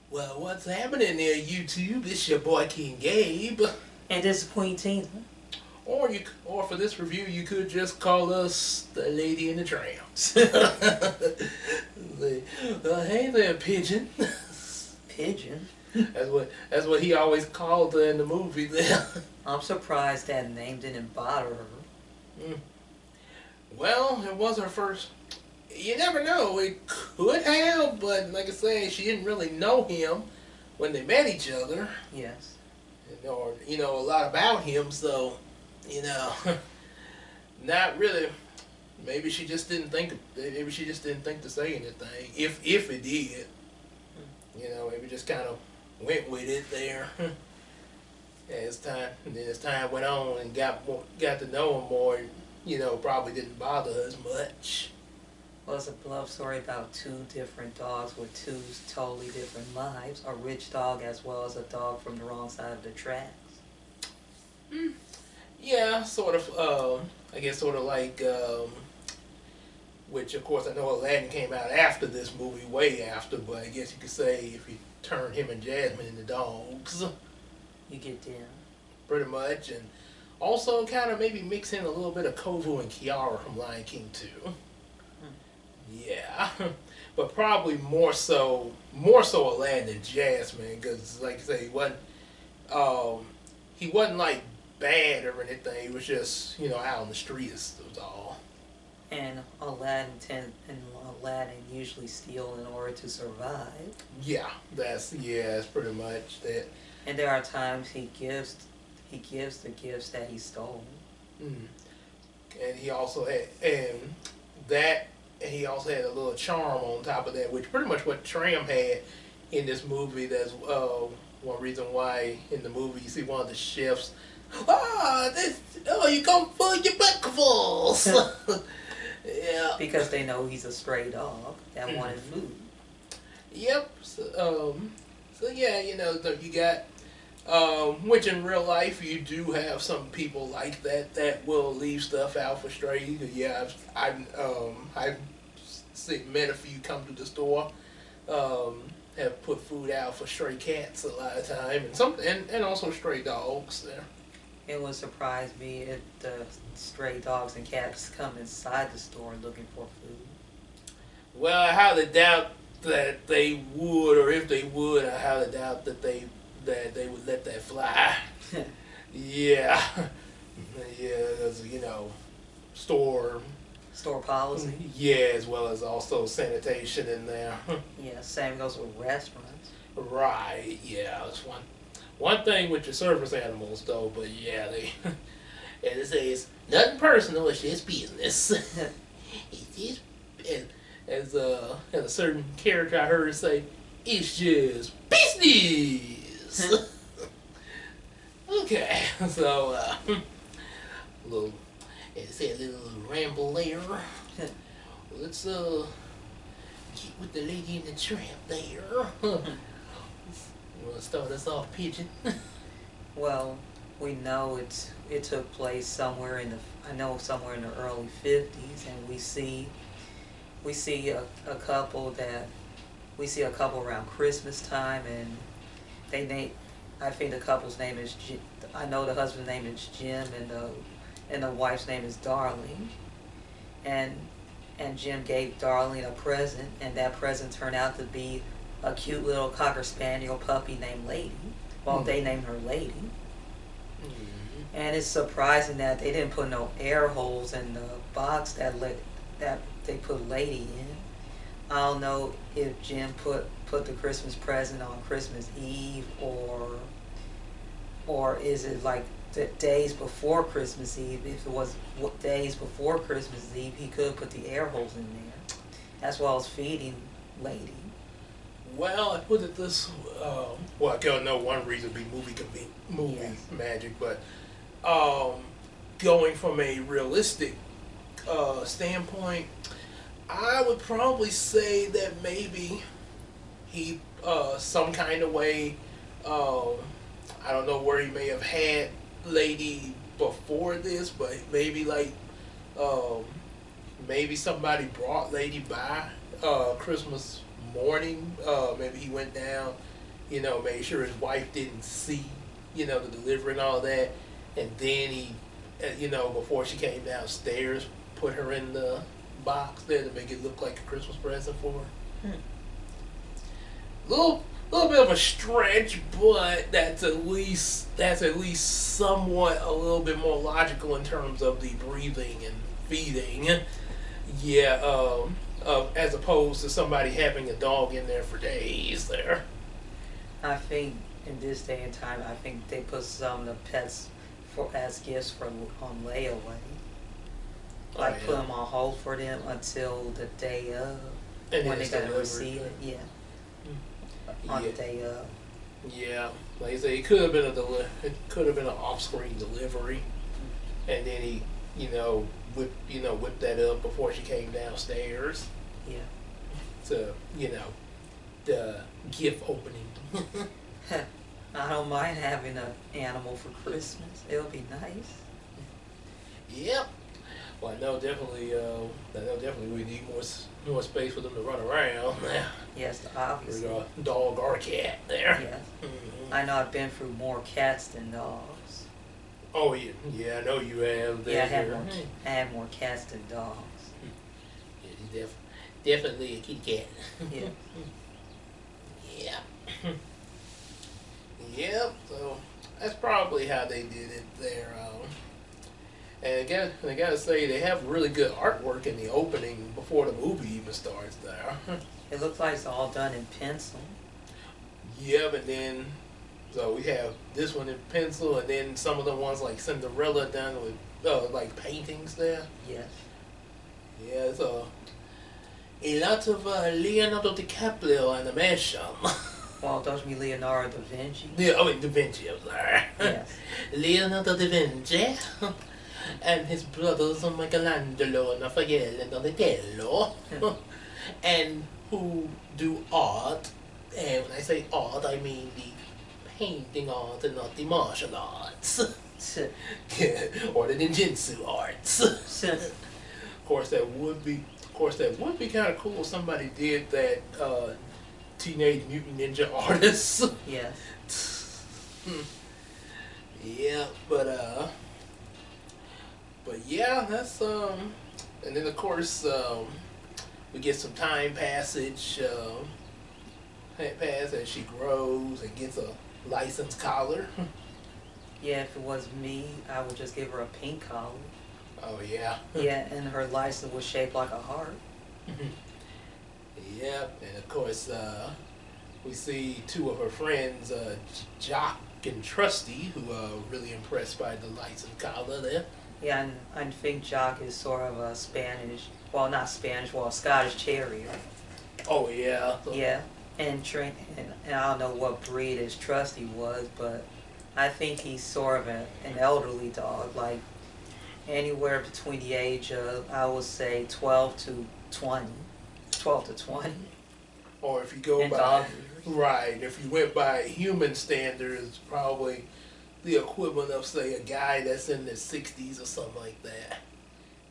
Well, what's happening there, YouTube? It's your boy King Gabe. And this is Queen Tina. Or for this review, you could just call us the Lady and the Tramps. Hey there, pigeon. Pigeon? That's what he always called her in the movie there. I'm surprised that name didn't bother her. Mm. Well, it was her first. You never know. It could have, but like I say, she didn't really know him when they met each other. Yes. Or a lot about him, so not really. Maybe she just didn't think. Maybe she just didn't think to say anything. If it did, maybe just kind of went with it there. As time went on and got to know him more, probably didn't bother her as much. Well, it's a love story about two different dogs with two totally different lives. A rich dog as well as a dog from the wrong side of the tracks. Yeah, sort of. I guess sort of like, which of course I know Aladdin came out after this movie, way after. But I guess you could say if you turn him and Jasmine into dogs, You get them. pretty much, and also kind of maybe mix in a little bit of Kovu and Kiara from Lion King too. Yeah, but probably more so Aladdin than Jasmine, because like I say, he wasn't like bad or anything. He was just out on the streets. Was all. And Aladdin usually steal in order to survive. Yeah, that's pretty much that. And there are times he gives the gifts that he stole. Mm. And he also had a little charm on top of that, which pretty much what Tramp had in this movie. That's one reason why in the movie you see one of the chefs. You come for your breakfast. Yeah. Because they know he's a stray dog that wanted food. Yep. So yeah, you got. Which in real life you do have some people like that will leave stuff out for stray. Yeah, I've met a few come to the store, have put food out for stray cats a lot of time, and also stray dogs there. It would surprise me if the stray dogs and cats come inside the store looking for food. Well, I highly doubt that they would, or if they would, I highly doubt that they would let that fly. Yeah, yeah, because Store policy. Yeah, as well as also sanitation in there. Yeah, same goes with restaurants. Right. Yeah, that's one thing with your service animals though. But yeah, as they say, it's nothing personal. It's just business. It's just as a certain character I heard say, it's just business. Okay, so a little ramble there. Let's get with the Lady and the Tramp there. You want to start us off, pigeon? Well, we know it took place somewhere in the early 50s, and we see a couple around Christmas time, and I think the couple's name is I know the husband's name is Jim, and the wife's name is Darling, and Jim gave Darling a present, and that present turned out to be a cute little Cocker Spaniel puppy named Lady. Well, they named her Lady. And it's surprising that they didn't put no air holes in the box that they put Lady in. I don't know if Jim put the Christmas present on Christmas Eve, or is it like the days before Christmas Eve. If it was days before Christmas Eve, he could put the air holes in there, as well as feeding Lady. Well, I put it this. Well, I don't know. One reason would be movie Yes. magic, but going from a realistic standpoint, I would probably say that maybe he some kind of way. I don't know where he may have had Lady before this, but maybe maybe somebody brought Lady by Christmas morning. Maybe he went down made sure his wife didn't see, the delivery and all that. And then he, before she came downstairs, put her in the box there to make it look like a Christmas present for her. Hmm. Little bit of a stretch, but that's at least somewhat a little bit more logical in terms of the breathing and feeding. Yeah, as opposed to somebody having a dog in there for days there. I think in this day and time, I think they put some of the pets for as gifts for on layaway. Like put them on hold for them until the day of And when then they it's gotta receive delivered. it. Yeah, on the Yeah, day of. yeah. Like I say, it could have been it could have been an off-screen delivery, and then he, whipped that up before she came downstairs Yeah. to, the gift opening. I don't mind having an animal for Christmas. It'll be nice. Yep. Well, I know definitely we need more space for them to run around. Yes, For obviously. a dog or cat there. Yes. Mhm. I know I've been through more cats than dogs. Oh yeah, I know you have. Yeah, There. I had more cats than dogs. Yeah, he's definitely a kitty cat. Yeah. Yeah. Yep. So that's probably how they did it there. And I gotta say they have really good artwork in the opening before the movie even starts there. It looks like it's all done in pencil. Yep. And then so we have this one in pencil, and then some of the ones like Cinderella done with like paintings there. Yes. Yeah, it's a lot of Leonardo DiCaprio animation. Well, don't you mean Leonardo da Vinci? Yeah, I mean Da Vinci, I'm sorry. Yes. Leonardo da Vinci and his brothers Michelangelo and Raphael and Donatello, and who do art. And when I say art, I mean the painting art and not the martial arts. Or the ninjutsu arts. Of course, that would be kind of cool if somebody did that. Teenage Mutant Ninja Artists. Yes. Yeah, but yeah, that's and then of course we get some time passage pass as she grows and gets a license collar. Yeah, if it was me, I would just give her a pink collar. Oh yeah. Yeah, and her license was shaped like a heart. Yep, and of course we see two of her friends, Jock and Trusty, who are really impressed by the license collar there. Yeah, and I think Jock is sort of a Spanish, well, not Spanish, well, a Scottish Terrier. Oh yeah. Yeah, and I don't know what breed his Trusty was, but I think he's sort of an elderly dog, like anywhere between the age of, I would say, 12 to 20. 12 to 20. Or if you go And by dog. right, if you went by human standards, probably the equivalent of say a guy that's in his 60s or something like that,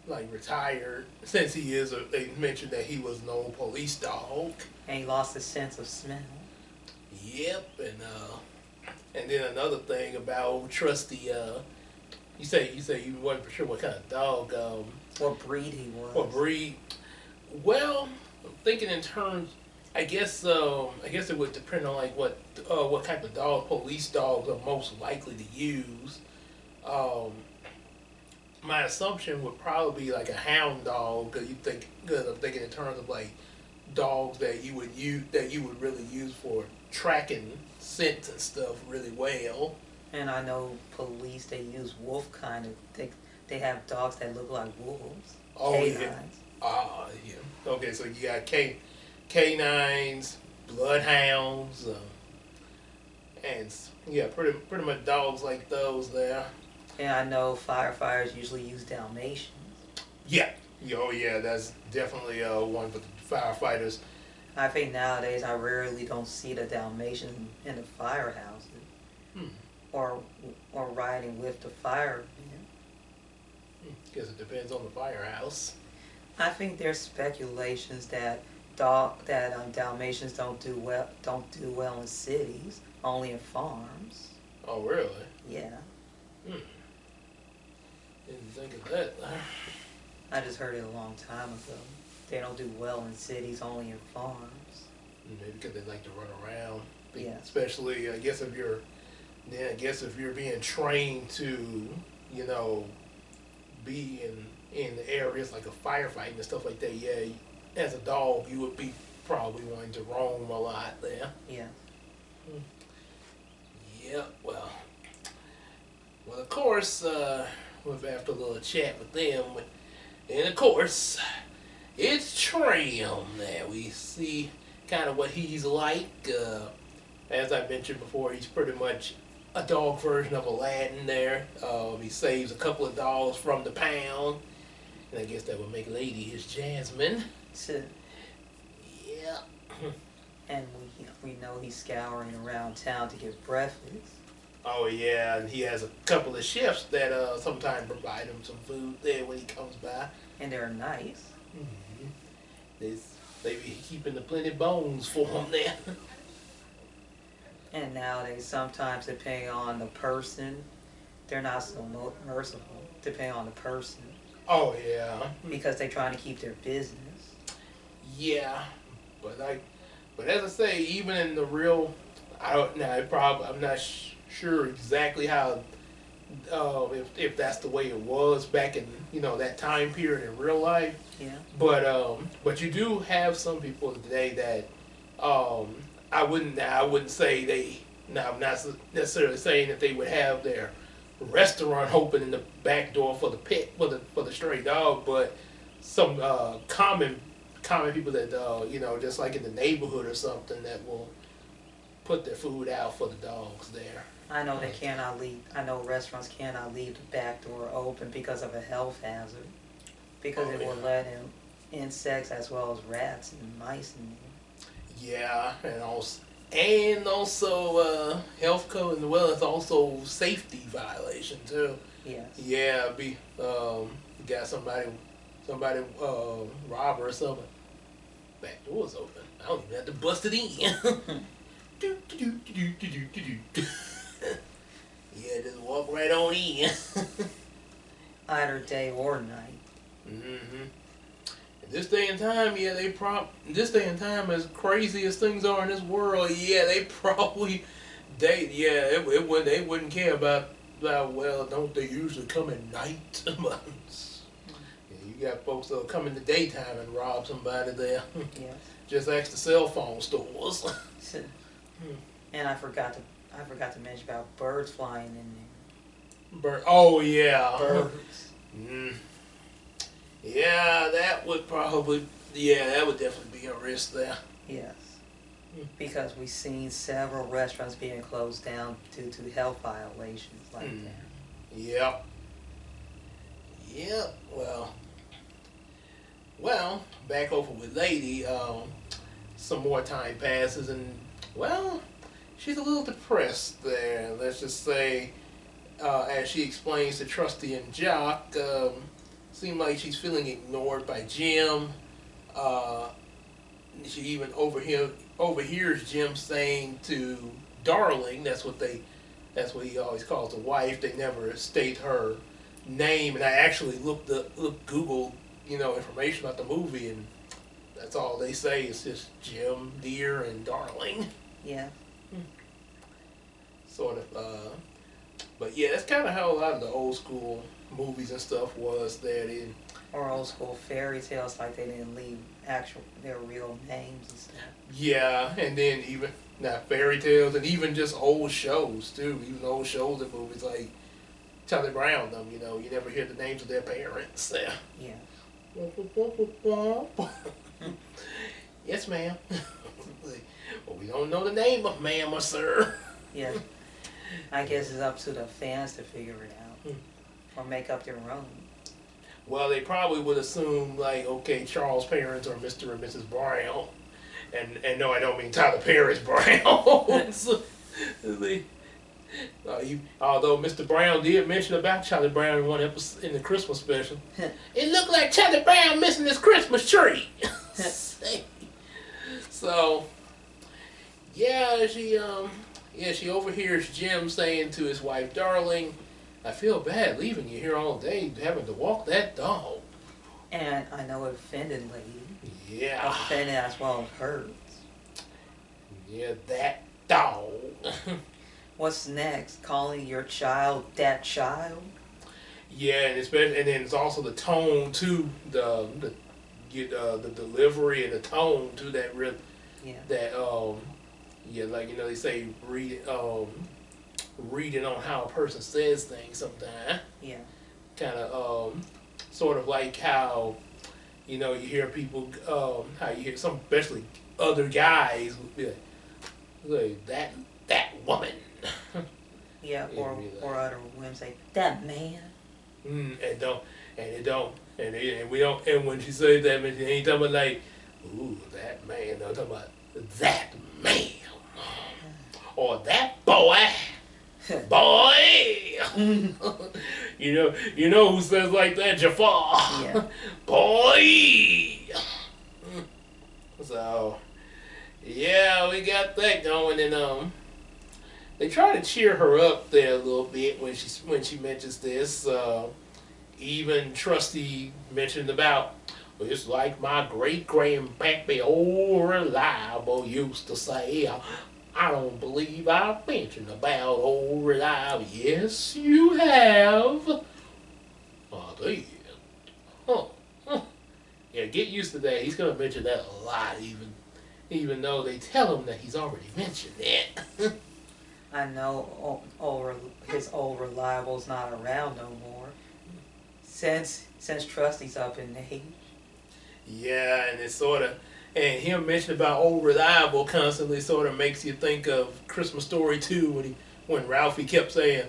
like retired. Since they mentioned that he was an old police dog. And he lost his sense of smell. Yep, and then another thing about Trusty, you say you wasn't for sure what kind of dog, What breed he was. what breed. Well, I'm thinking in terms. I guess it would depend on like what type of dog police dogs are most likely to use. My assumption would probably be like a hound dog, because I'm thinking in terms of like dogs that you would really use for tracking scents and stuff really well. And I know police, they use wolf kind of, they have dogs that look like wolves. Oh canines. yeah. Yeah. Okay, so you got canines, bloodhounds, and yeah, pretty much dogs like those there. And I know firefighters usually use Dalmatians. Yeah. Oh yeah, that's definitely one for the firefighters. I think nowadays I rarely don't see the Dalmatian in the firehouses. Hmm. Or riding with the firemen. Guess it depends on the firehouse. I think there's speculations that Dalmatians don't do well in cities, only in farms. Oh, really? Yeah, Hmm. Didn't think of that. I just heard it a long time ago. They don't do well in cities, only in farms. Maybe because they like to run around. Yeah. Especially, I guess if you're being trained to, you know, be in the areas like a firefighting and stuff like that. Yeah, as a dog, you would be probably wanting to roam a lot there. Yeah. Yeah. Well, of course, after a little chat with them, and of course, it's Tramp there. We see kind of what he's like. As I mentioned before, he's pretty much a dog version of Aladdin there. He saves a couple of dogs from the pound. And I guess that would make Lady his Jasmine. So, Yeah. and we know he's scouring around town to get breakfast. Oh, yeah, and he has a couple of chefs that sometimes provide him some food there when he comes by. And they're nice. Mm-hmm. They be keeping the plenty bones for him there. And nowadays, sometimes depending on the person, they're not so merciful. Depending on the person. Oh, yeah. Because they're trying to keep their business. Yeah, but as I say, even in the real, I'm not sure exactly how, if that's the way it was back in that time period in real life. Yeah. But you do have some people today that, I wouldn't say they. Now I'm not necessarily saying that they would have their restaurant open in the back door for the pet for the stray dog, but some common people that just like in the neighborhood or something that will put their food out for the dogs there. I know they cannot leave. I know restaurants cannot leave the back door open because of a health hazard. Because it will let in insects as well as rats and mice in there. Yeah, and also health code as well as also safety violation too. Yes. Yeah, you got somebody rob or something. Back door's open. I don't even have to bust it in. Yeah, just walk right on in. Either day or night. Mm-hmm. This day and time, this day and time, as crazy as things are in this world, yeah, they wouldn't care about well, don't they usually come at night? You got folks that'll come in the daytime and rob somebody there. Yes. Just ask the cell phone stores. And I forgot to mention about birds flying in there. Oh yeah. Birds. Yeah, that would definitely be a risk there. Yes. Because we've seen several restaurants being closed down due to health violations like that. Yep. Well, back over with Lady, some more time passes and, well, she's a little depressed there. Let's just say, as she explains to Trusty and Jock, seems like she's feeling ignored by Jim. She even overhears Jim saying to Darling, that's what he always calls the wife. They never state her name, and I actually Googled, information about the movie, and that's all they say. It's just Jim, dear, and Darling. Yeah. Sort of. But yeah, that's kind of how a lot of the old school movies and stuff was there. Or old school fairy tales, like they didn't leave their real names and stuff. Yeah, and then even not fairy tales, and even just old shows too. Even old shows and movies like Charlie Brown. You never hear the names of their parents there. Yeah. Yes, ma'am. Well, we don't know the name of ma'am or sir. Yeah. I guess it's up to the fans to figure it out or make up their own. Well, they probably would assume, like, okay, Charles' parents are Mr. and Mrs. Brown. And no, I don't mean Tyler Perry's Brown. Although Mr. Brown did mention about Charlie Brown in one episode in the Christmas special. It looked like Charlie Brown missing his Christmas tree. So yeah, she overhears Jim saying to his wife, "Darling, I feel bad leaving you here all day, having to walk that dog." And I know it offended Lady. Yeah. Offended as well as hurts. Yeah, that dog. What's next? Calling your child that child? Yeah, and and then it's also the tone too, the delivery and the tone to Yeah. that yeah, like they say reading on how a person says things sometimes. Yeah. Kind of sort of like how you hear people how you hear some especially other guys would be like that woman. Yeah, It'd be like, or other women say, that man. and don't and it don't and we don't and when she says that man, she ain't talking about like ooh that man. No, talking about that man or that boy. Boy, you know who says like that, Jafar. Yeah. Boy. So, yeah, we got that going, and they try to cheer her up there a little bit when she mentions this. Even Trusty mentioned about it's like my great grandpappy, old reliable, used to say. I don't believe I've mentioned about old reliable. Yes, you have. Oh, did. Huh. Huh. Yeah, get used to that. He's gonna mention that a lot, even though they tell him that he's already mentioned it. I know his old reliable's not around no more. Since Trusty's up in age. Yeah, and it's sort of, and him mentioning about old reliable constantly sort of makes you think of Christmas Story 2 when Ralphie kept saying,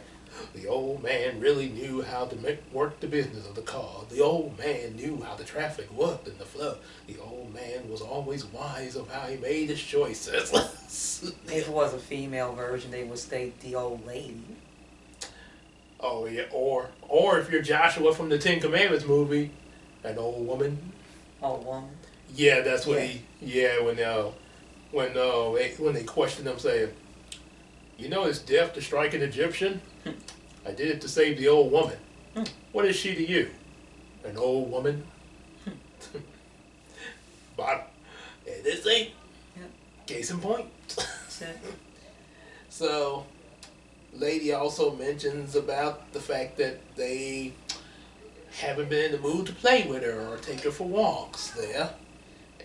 the old man really knew how to work the business of the car. The old man knew how the traffic worked in the flood. The old man was always wise of how he made his choices. If it was a female version, they would state the old lady. Oh yeah, or if you're Joshua from the Ten Commandments movie, an old woman. Old woman. Yeah, that's what when they question him, saying, you know, it's death to strike an Egyptian. I did it to save the old woman. What is she to you? An old woman. But this ain't case in point. So, Lady also mentions about the fact that they haven't been in the mood to play with her or take her for walks there.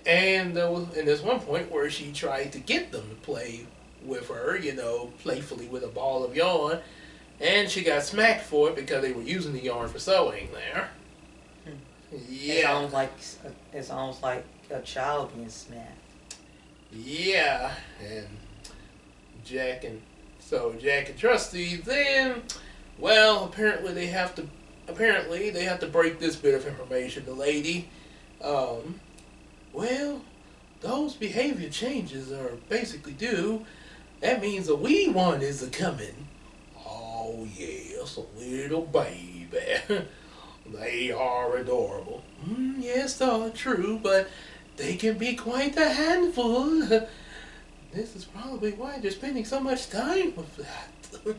And there's one point where she tried to get them to play with her, playfully with a ball of yarn, and she got smacked for it because they were using the yarn for sewing there. Yeah. It's almost like a child being smacked. Yeah, and Jack and Trusty then, well, apparently they have to break this bit of information to Lady. Well, those behavior changes are basically due. That means a wee one is a-coming. Oh, yes, a little baby. They are adorable. Yes, true, but they can be quite a handful. This is probably why they're spending so much time with that.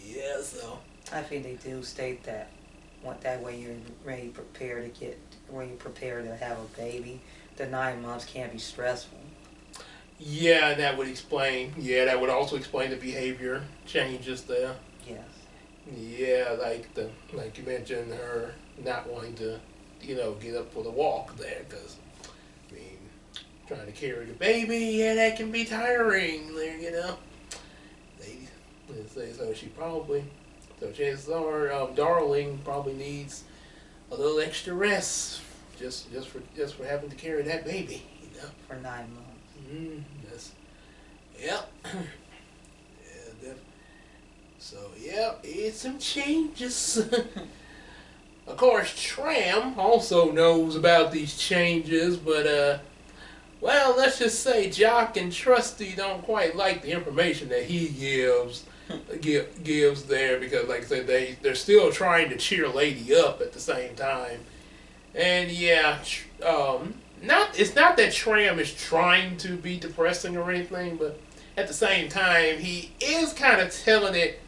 Yeah, so. I think they do state that. That way you're ready, when you're prepared to have a baby, the 9 months can be stressful. Yeah, and that would explain. Yeah, that would also explain the behavior changes there. Yes. Yeah, like you mentioned, her not wanting to, get up for the walk there, because, trying to carry the baby, yeah, that can be tiring there, So chances are, Darling probably needs a little extra rest, just for having to carry that baby, For 9 months. Yes. Yep. Yeah, so, it's some changes. Of course, Tramp also knows about these changes, but, well, let's just say Jock and Trusty don't quite like the information that he gives there, because, like I said, they're still trying to cheer Lady up at the same time. And, it's not that Tram is trying to be depressing or anything, but at the same time, he is kind of telling it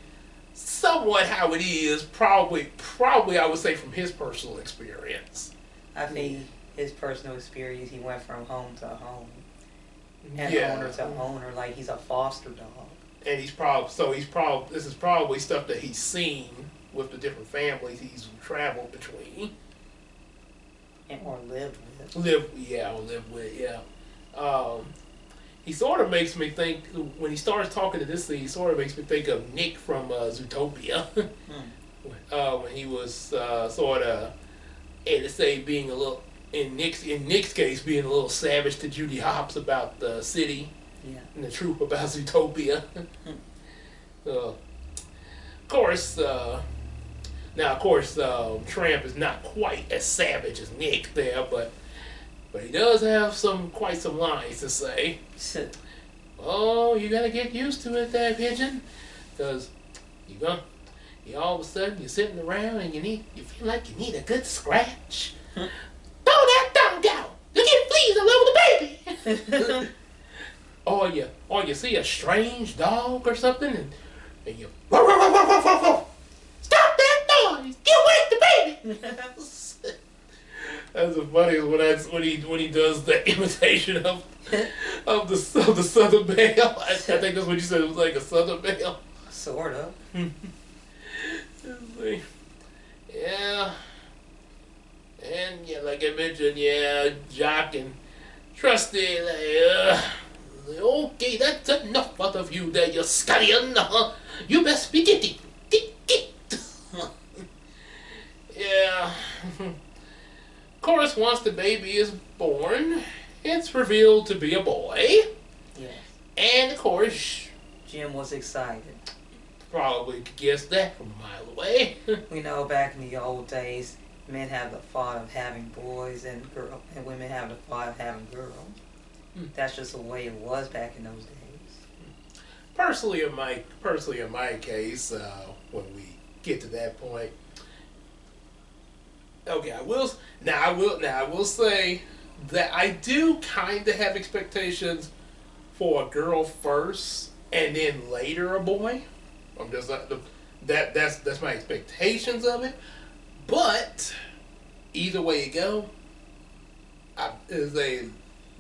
somewhat how it is. Probably I would say from his personal experience. I think his personal experience, he went from home to home and Yeah. owner to owner, like he's a foster dog. And this is probably stuff that he's seen with the different families he's traveled between. And or lived with. Live with, yeah. He sort of makes me think, when he starts talking to this thing, he sort of makes me think of Nick from Zootopia. When he was sort of, to say, being a little, in Nick's case, being a little savage to Judy Hopps about the city. Yeah. And the truth about Zootopia. Of course, Tramp is not quite as savage as Nick there, but he does have quite some lines to say. Oh, you gotta get used to it, there, pigeon, because you all of a sudden you're sitting around and you feel like you need a good scratch. Throw that thumb down. You get fleas all over the baby. Or you see a strange dog or something, and you stop that noise! Get away the baby! That's the funniest when he does the imitation of the Southern Belle. I think that's what you said. It was like a Southern Belle. Sort of. Yeah. And yeah, like I mentioned, yeah, Jock and Trusty, okay, that's enough out of you there, you scullion. You best be getting. Yeah. Of course, once the baby is born, it's revealed to be a boy. Yeah. And of course, Jim was excited. Probably could guess that from a mile away. We know back in the old days, men have the thought of having boys and women have the thought of having girls. That's just the way it was back in those days. Personally, in my case, when we get to that point, okay, I will say that I do kind of have expectations for a girl first, and then later a boy. I'm just that's my expectations of it. But either way you go, is a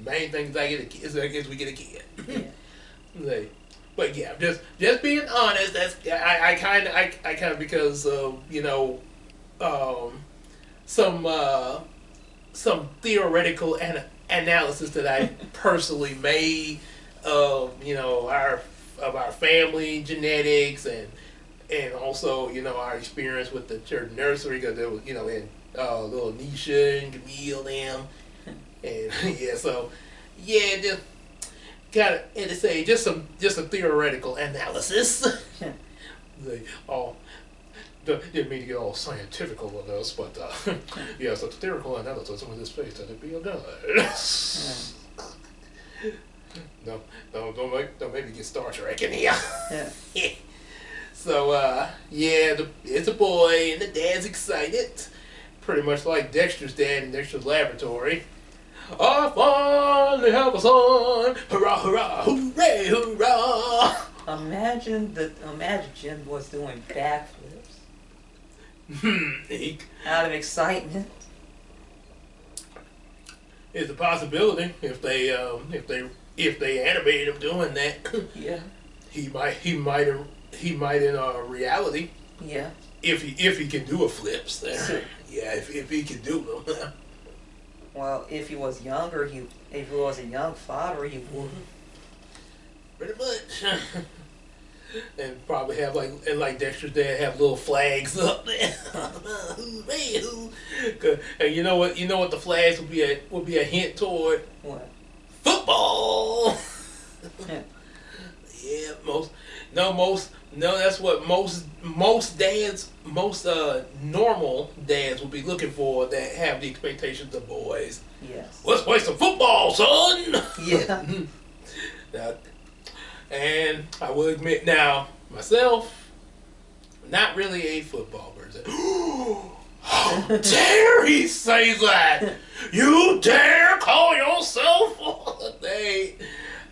main thing is we get a kid. Yeah. But yeah, just being honest. That's I kind of because of some theoretical analysis that I personally made of our family genetics and also our experience with the church nursery, because there was in little Nisha and Camille them and just kind of to say just a theoretical analysis. Didn't mean to get all scientific with us, but yes, a theoretical analysis with this face that'd be a good. No, don't make me get Star Trek in here. Yeah. So it's a boy and the dad's excited, pretty much like Dexter's dad in Dexter's Laboratory. I finally have a son! Hurrah, hurrah, hooray, hurrah! Imagine Jim was doing backflips. Out of excitement. It's a possibility if they animated him doing that. Yeah. He might in reality. Yeah. If he can do a flips there. Yeah, if he can do them. Well, if he was younger, if he was a young father, he would. Pretty much. And probably have like Dexter's dad have little flags up there. And you know what the flags would be a hint toward? What? Football. Yeah, that's what most dads, normal dads will be looking for that have the expectations of boys. Yes. Let's play some football, son. Yeah. Now, and I will admit now, myself, not really a football person. How dare he say that? You dare call yourself?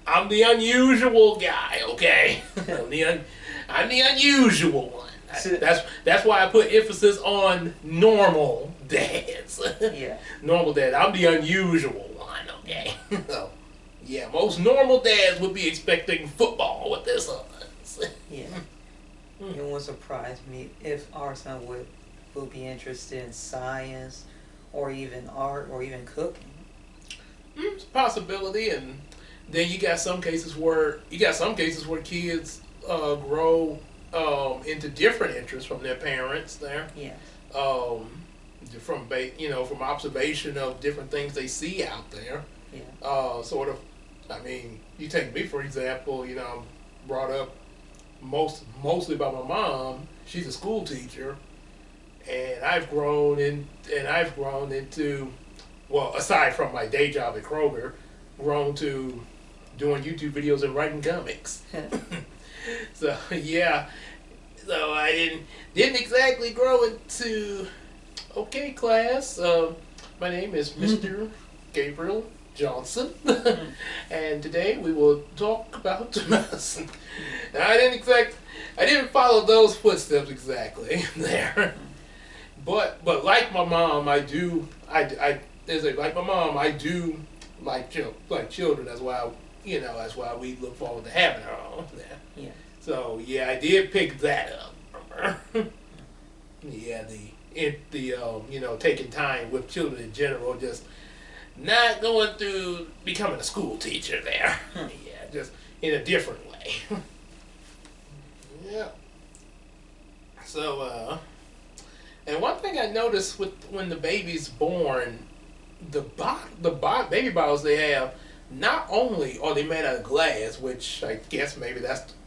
I'm the unusual guy, okay? I'm the unusual one. That's why I put emphasis on normal dads. Yeah. Normal dad. I'm the unusual one, okay? So, yeah, most normal dads would be expecting football with their sons. Yeah. It won't surprise me if our son would be interested in science or even art or even cooking. It's a possibility, and then you got some cases where kids grow into different interests from their parents there. Yeah. From observation of different things they see out there. Yeah. Sort of. I mean, you take me for example. I'm brought up mostly by my mom. She's a school teacher, and I've grown into, well, aside from my day job at Kroger, grown to doing YouTube videos and writing comics. So yeah, so I didn't exactly grow into, okay, class. My name is Mr. Gabriel Johnson, and today we will talk about medicine. And I didn't follow those footsteps exactly there, but like my mom, I do like children. That's why we look forward to having our own. Yeah. So yeah, I did pick that up. Yeah, taking time with children in general, just not going through becoming a school teacher there. Yeah, just in a different way. Yeah. So and one thing I noticed when the baby's born, the baby bottles they have, not only are they made out of glass, which I guess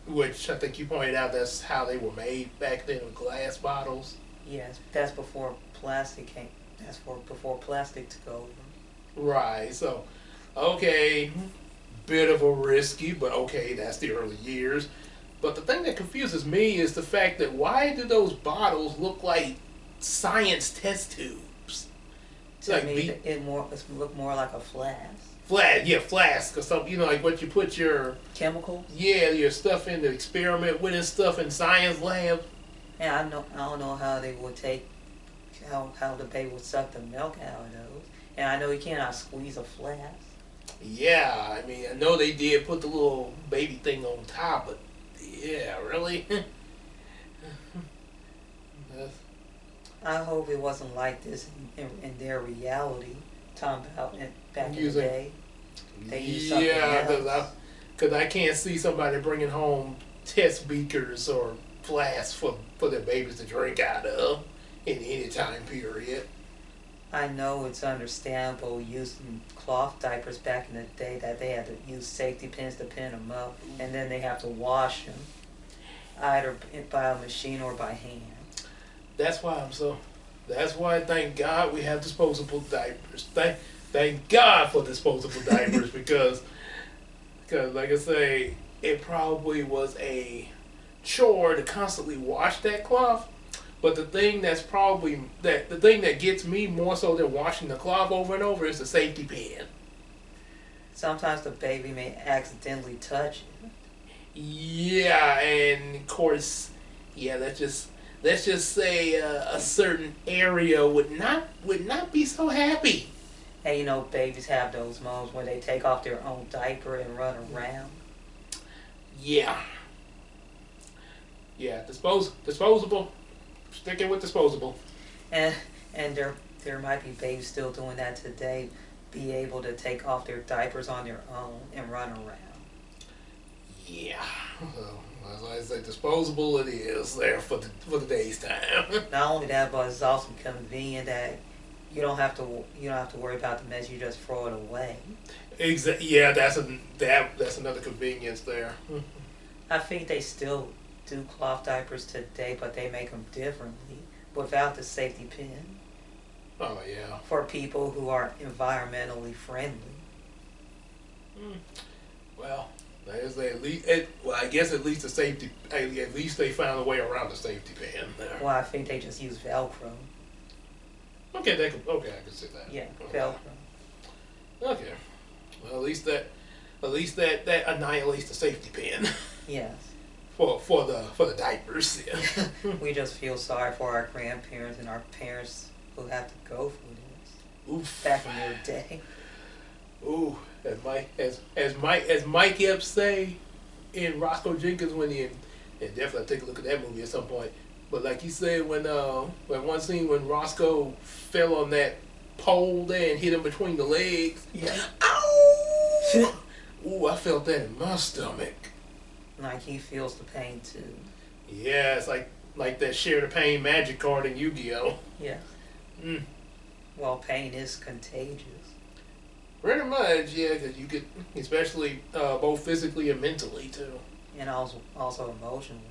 which I think you pointed out that's how they were made back then, with glass bottles. Yes, that's before plastic came. Before plastic took over. Right. So, okay, bit of a risky, but okay, that's the early years. But the thing that confuses me is the fact that why do those bottles look like science test tubes? To me, it look more like a flask. Flask, or something, like what you put your chemicals. Yeah, your stuff in the experiment with and stuff in science labs. Yeah, I don't know how they would how the baby would suck the milk out of those. And I know you cannot squeeze a flask. Yeah, I mean, I know they did put the little baby thing on top, but yeah, really? I hope it wasn't like this in their reality. Talking about back in the day. They used something else. Because I can't see somebody bringing home test beakers or flasks for their babies to drink out of in any time period. I know it's understandable using cloth diapers back in the day that they had to use safety pins to pin them up, and then they have to wash them either by a machine or by hand. That's why thank God we have disposable diapers. Thank God for disposable diapers because like I say, it probably was a chore to constantly wash that cloth. But the thing that gets me more so than washing the cloth over and over is the safety pin. Sometimes the baby may accidentally touch it. Yeah, and of course, yeah, let's just say a certain area would not be so happy. And babies have those moments when they take off their own diaper and run around. Yeah. Yeah, disposable. Sticking with disposable. And there might be babies still doing that today, be able to take off their diapers on their own and run around. Yeah. Well, as I say, disposable it is there for the day's time. Not only that, but it's also convenient that you don't have to worry about the mess. You just throw it away. Exactly. Yeah, that's another convenience there. I think they still do cloth diapers today, but they make them differently without the safety pin. Oh yeah. For people who are environmentally friendly. Well, I guess at least the safety. At least they found a way around the safety pin there. Well, I think they just use Velcro. Okay, okay, I can see that. Yeah, Okay. Velcro. Okay. Well, at least that annihilates the safety pin Yes. for the diapers. Yeah. We just feel sorry for our grandparents and our parents who have to go through this Oof. back in their day. Ooh, as Mike Epps say in Roscoe Jenkins when he and definitely take a look at that movie at some point. But like he said when one scene when Roscoe fell on that pole there and hit him between the legs. Yeah. Ow! Ooh, I felt that in my stomach. Like he feels the pain too. Yeah, it's like that share the pain magic card in Yu-Gi-Oh. Yeah. Mm. Well, pain is contagious. Pretty much, yeah, because you get, especially both physically and mentally too. And also emotionally.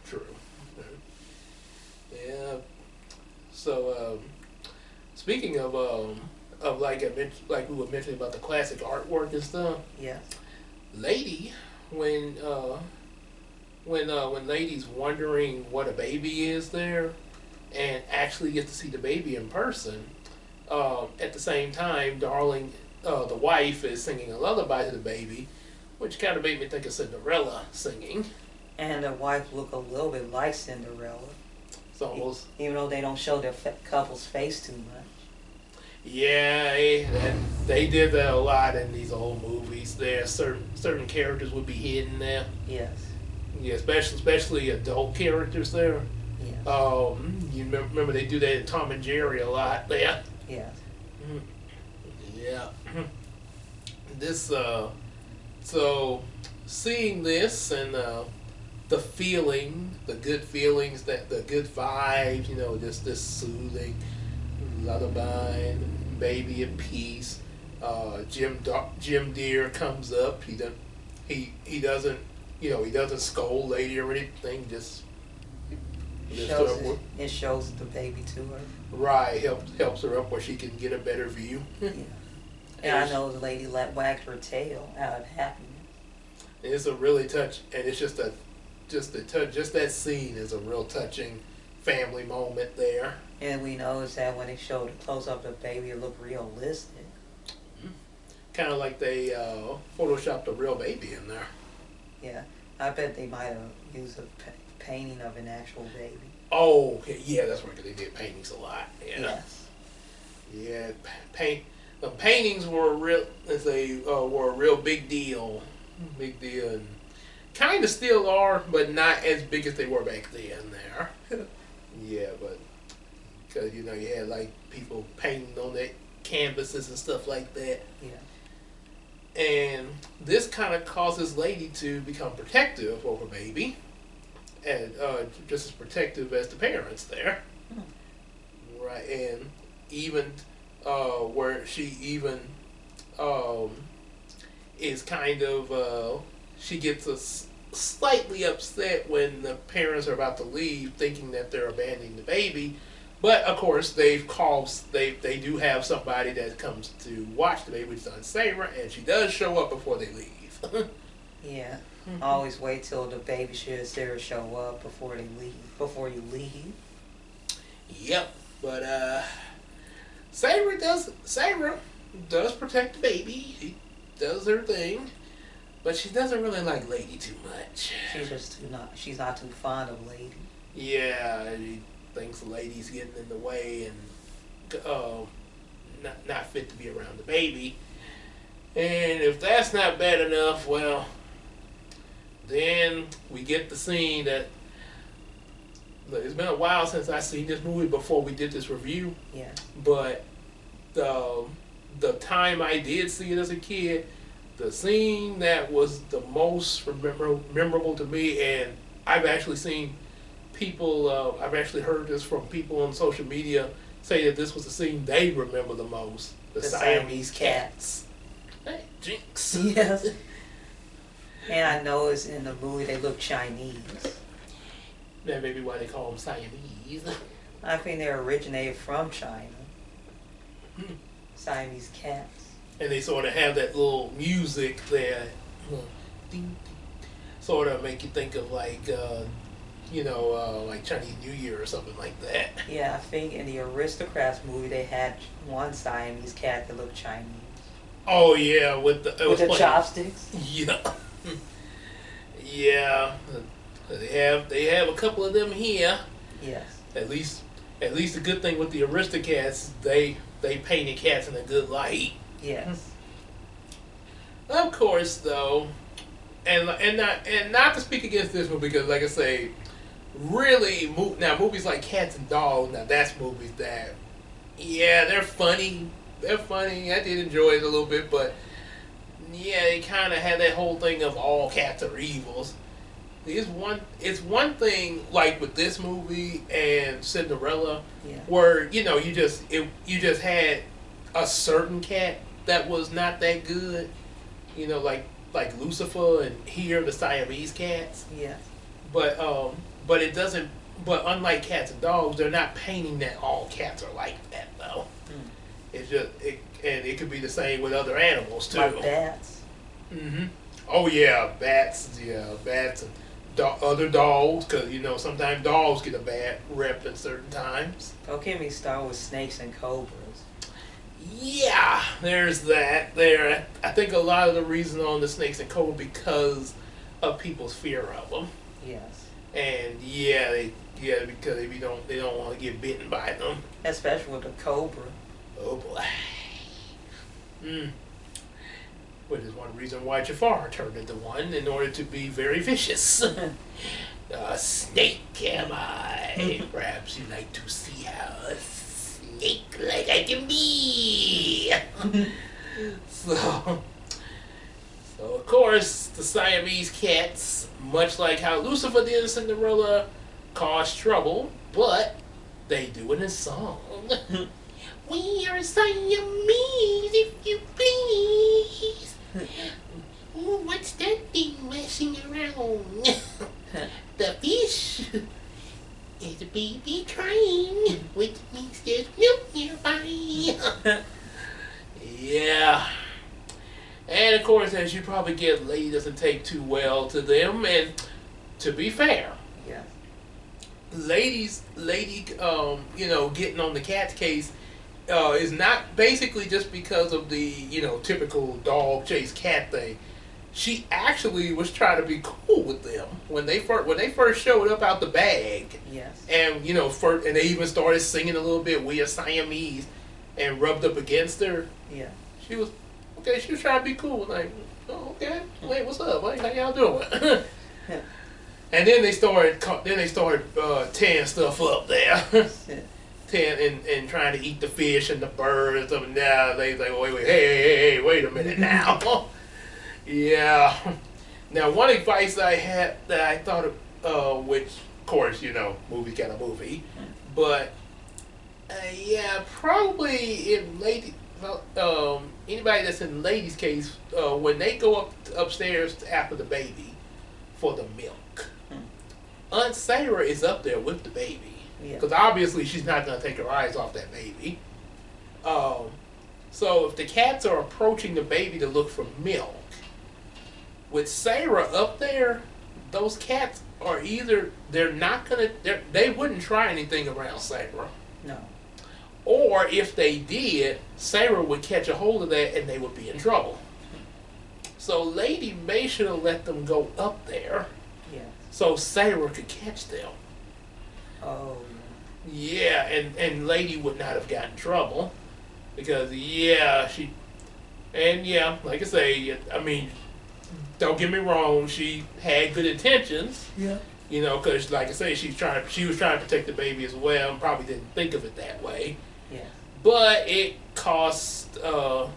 True. Yeah. So, speaking of like like we were mentioning about the classic artwork and stuff. Yes. Lady, when Lady's wondering what a baby is there, and actually gets to see the baby in person. At the same time, Darling, the wife, is singing a lullaby to the baby, which kind of made me think of Cinderella singing. And the wife look a little bit like Cinderella. It's almost, even though they don't show their couple's face too much. yeah, they did that a lot in these old movies. There, certain characters would be hidden there. Yes. Yeah, especially adult characters there. Yes. You remember they do that in Tom and Jerry a lot there. Yes. Yeah. This so seeing this and the feeling, the good feelings, the good vibes, just this soothing lullaby, baby at peace. Jim Deere comes up. He doesn't scold Lady or anything. It shows the baby to her. Right, helps her up where she can get a better view. Yeah. And I know the lady wagged her tail out of happiness. And it's a really and it's just that scene is a real touching family moment there. And we noticed that when they showed a close up of the baby, it looked realistic. Kind of like they photoshopped a real baby in there. Yeah, I bet they might have used a painting of an actual baby. Oh, yeah, that's right. 'Cause they did paintings a lot. Yeah. Yes. Yeah, the paintings were were a real big deal. Big deal, and kind of still are, but not as big as they were back then. There. Yeah, but because you had like people painting on their canvases and stuff like that. Yeah. And this kind of causes Lady to become protective over Baby, and just as protective as the parents there. Right, and even where she even is kind of she gets slightly upset when the parents are about to leave, thinking that they're abandoning the baby. But of course, they do have somebody that comes to watch the baby, which is Aunt Sarah, and she does show up before they leave. Yeah, always wait till the baby Sarah show up before you leave. Yep, but Sarah does protect the baby. She does her thing, but she doesn't really like Lady too much. She's not too fond of Lady. Yeah, she thinks the Lady's getting in the way and not fit to be around the baby. And if that's not bad enough, well, then we get the scene that it's been a while since I seen this movie before we did this review. Yeah. But the time I did see it as a kid, the scene that was the most memorable to me, and I've actually seen people, I've actually heard this from people on social media say that this was the scene they remember the most. The Siamese cats. Hey, jinx. Yes. And I know it's in the movie they look Chinese. That may be why they call them Siamese. I think they originated from China. Siamese cats. And they sort of have that little music there. Ding, ding, sort of make you think of like, like Chinese New Year or something like that. Yeah, I think in the Aristocrats movie they had one Siamese cat that looked Chinese. Oh yeah, with the chopsticks. Yeah, yeah. They have a couple of them here. Yes. At least the good thing with the Aristocats, they painted cats in a good light. Yes. Of course, though, and not to speak against this one because, like I say, really, now movies like Cats and Dogs, now that's movies that, yeah, they're funny. They're funny. I did enjoy it a little bit, but yeah, they kind of had that whole thing of all cats are evils. It's one thing like with this movie and Cinderella, Yeah. where you just had a certain cat that was not that good, like Lucifer and here the Siamese cats. Yeah. But it doesn't. But unlike Cats and Dogs, they're not painting that all cats are like that though. Mm. It's just and it could be the same with other animals too. Like bats. Mm-hmm. Oh yeah, bats. Yeah, bats and other dogs, because sometimes dogs get a bad rep at certain times. Don't get me started with snakes and cobras. Yeah, there's that. There, I think a lot of the reason on the snakes and cobras because of people's fear of them. Yes. And because they don't want to get bitten by them. Especially with the cobra. Oh boy. Which is one reason why Jafar turned into one in order to be very vicious. A snake am I. Perhaps you like to see how a snake like I can be. So of course the Siamese cats, much like how Lucifer did in Cinderella, cause trouble, but they do it in song. We are Siamese, if you please. Ooh, what's that thing messing around? The fish is a baby crying, which means there's milk nearby. Yeah. And of course, as you probably get, Lady doesn't take too well to them. And to be fair, Yeah. Lady, getting on the cat's case is not basically just because of the typical dog chase cat thing. She actually was trying to be cool with them when they first showed up out the bag. Yes. And and they even started singing a little bit. We are Siamese, and rubbed up against her. Yeah. She was okay. She was trying to be cool, like, oh, okay, wait, what's up? How y'all doing? And then they started tearing stuff up there. And trying to eat the fish and the birds. And now they like, wait, hey, wait a minute now. Yeah. Now, one advice I had that I thought of, which, of course, movie kind of movie, but probably in anybody that's in Lady's case, when they go upstairs after the baby for the milk, Aunt Sarah is up there with the baby. Because obviously she's not going to take her eyes off that baby. So if the cats are approaching the baby to look for milk, with Sarah up there, those cats are either, they wouldn't try anything around Sarah. No. Or if they did, Sarah would catch a hold of that and they would be in trouble. So Lady May should have let them go up there. Yeah. So Sarah could catch them. Oh. Yeah, and Lady would not have gotten in trouble because like I say, I mean, don't get me wrong, she had good intentions. Yeah. Because like I say, she was trying to protect the baby as well, and probably didn't think of it that way. Yeah. But it cost Aunt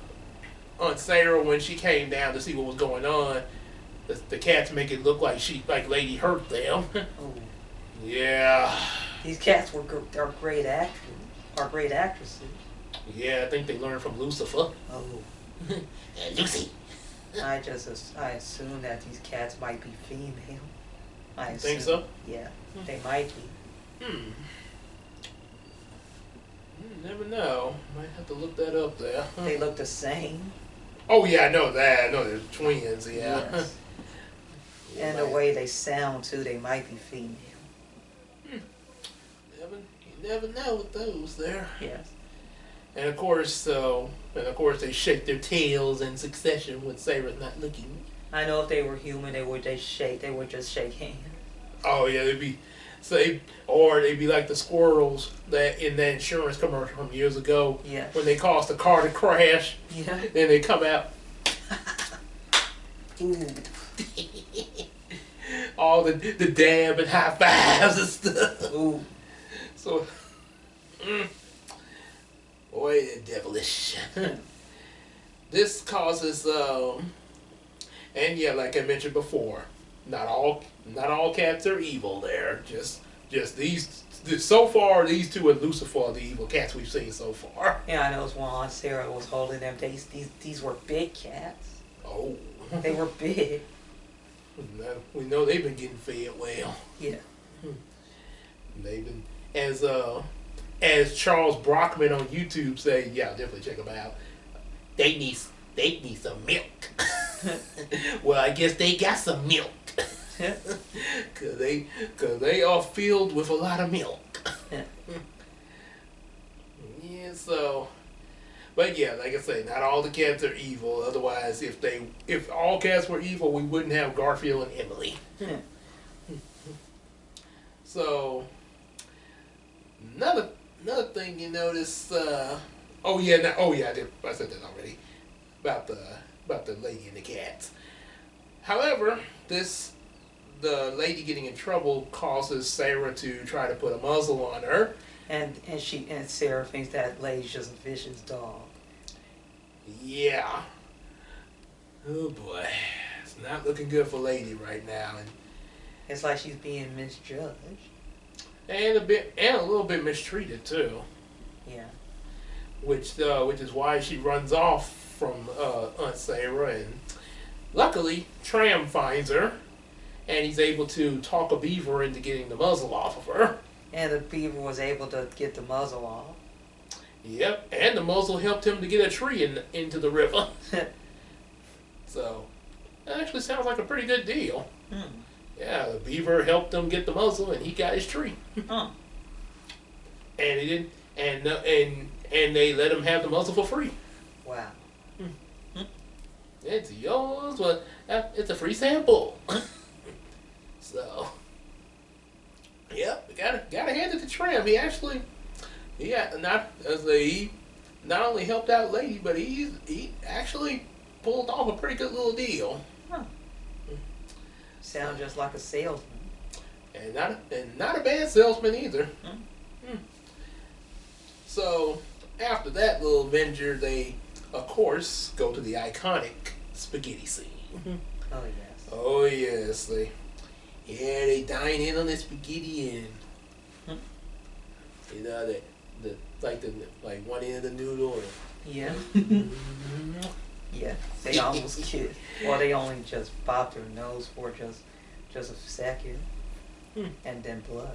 Sarah, when she came down to see what was going on, the cats make it look like Lady hurt them. Oh. Yeah. These cats are great actors. Are great actresses. Yeah, I think they learned from Lucifer. Oh. Lucy. I assume that these cats might be female. I assume. Think so? Yeah, they might be. You never know. Might have to look that up there. They look the same. Oh yeah, I know that. I know they're twins. Yeah. Yes. And the way they sound too, they might be female. never know with those there. Yes. And of course, they shake their tails in succession when Sarah's not looking. I know if they were human, they would just shake hands. Oh yeah, they'd be like the squirrels that in that insurance commercial from years ago. Yeah. When they caused the car to crash. Yeah. Then they come out. Ooh. All the dab and high fives and stuff. Ooh. So, boy, they're devilish. This causes, and yeah, like I mentioned before, not all cats are evil. There, just these. So far, these two and Lucifer are the evil cats we've seen so far. Yeah, I know it's one Aunt Sarah was holding them. These were big cats. Oh, They were big. we know they've been getting fed well. Yeah. They've been as Charles Brockman on YouTube say, yeah, definitely check them out. They need some milk. Well, I guess they got some milk. Cause they are filled with a lot of milk. Yeah, so, but yeah, like I say, not all the cats are evil. Otherwise, if all cats were evil, we wouldn't have Garfield and Emily. So, another thing you notice. I said that already about the lady and the cats. However, the lady getting in trouble causes Sarah to try to put a muzzle on her. And Sarah thinks that lady's just a vicious dog. Yeah. Oh boy, it's not looking good for Lady right now, and It's like she's being misjudged. and a little bit mistreated too. Yeah. Which is why she runs off from Aunt Sarah, and luckily Tramp finds her, and he's able to talk a beaver into getting the muzzle off of her. And the beaver was able to get the muzzle off. Yep, and the muzzle helped him to get a tree into the river. So, that actually sounds like a pretty good deal. Yeah, the beaver helped him get the muzzle, and he got his tree. Huh. And he didn't, and they let him have the muzzle for free. Wow. It's yours. Well, it's a free sample. So, yep, gotta hand it to Tramp. He not only helped out Lady, but he actually pulled off a pretty good little deal. Huh. Sounds just like a salesman. And not a bad salesman either. So after that little venture, they of course go to the iconic spaghetti scene. Oh yes. Oh yes, they dine in on the spaghetti, and you know like one end of the noodle. Yeah. Yeah. They almost kissed. Well, they only just bopped her nose for just a second, and then blushed.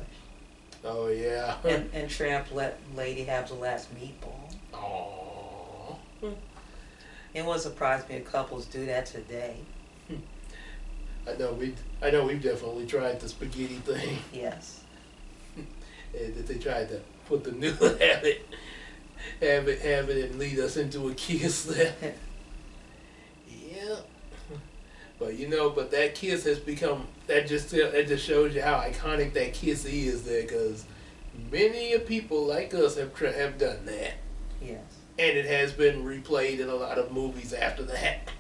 Oh yeah. And Tramp let Lady have the last meatball. Aww. It wouldn't surprise me if couples do that today. I know we've definitely tried the spaghetti thing. Yes. That they tried to put the noodle, have it, and lead us into a kiss there. Yeah. But that kiss has become that just shows you how iconic that kiss is there, because many people like us have done that. Yes. And it has been replayed in a lot of movies after that.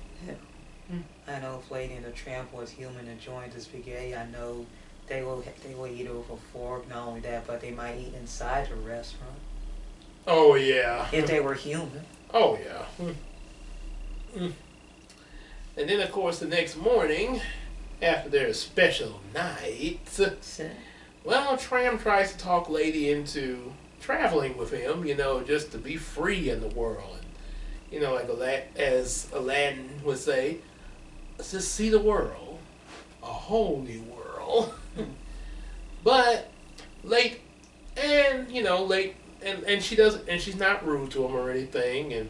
I know if Lady and the Tramp was human enjoying the spaghetti, I know they will eat it with a fork. Not only that, but they might eat inside the restaurant. Oh yeah. If they were human. Oh yeah. And then of course the next morning, after their special night, well, Tramp tries to talk Lady into traveling with him, just to be free in the world. And, like as Aladdin would say, let's just see the world, a whole new world. But late, and she doesn't, and she's not rude to him or anything, and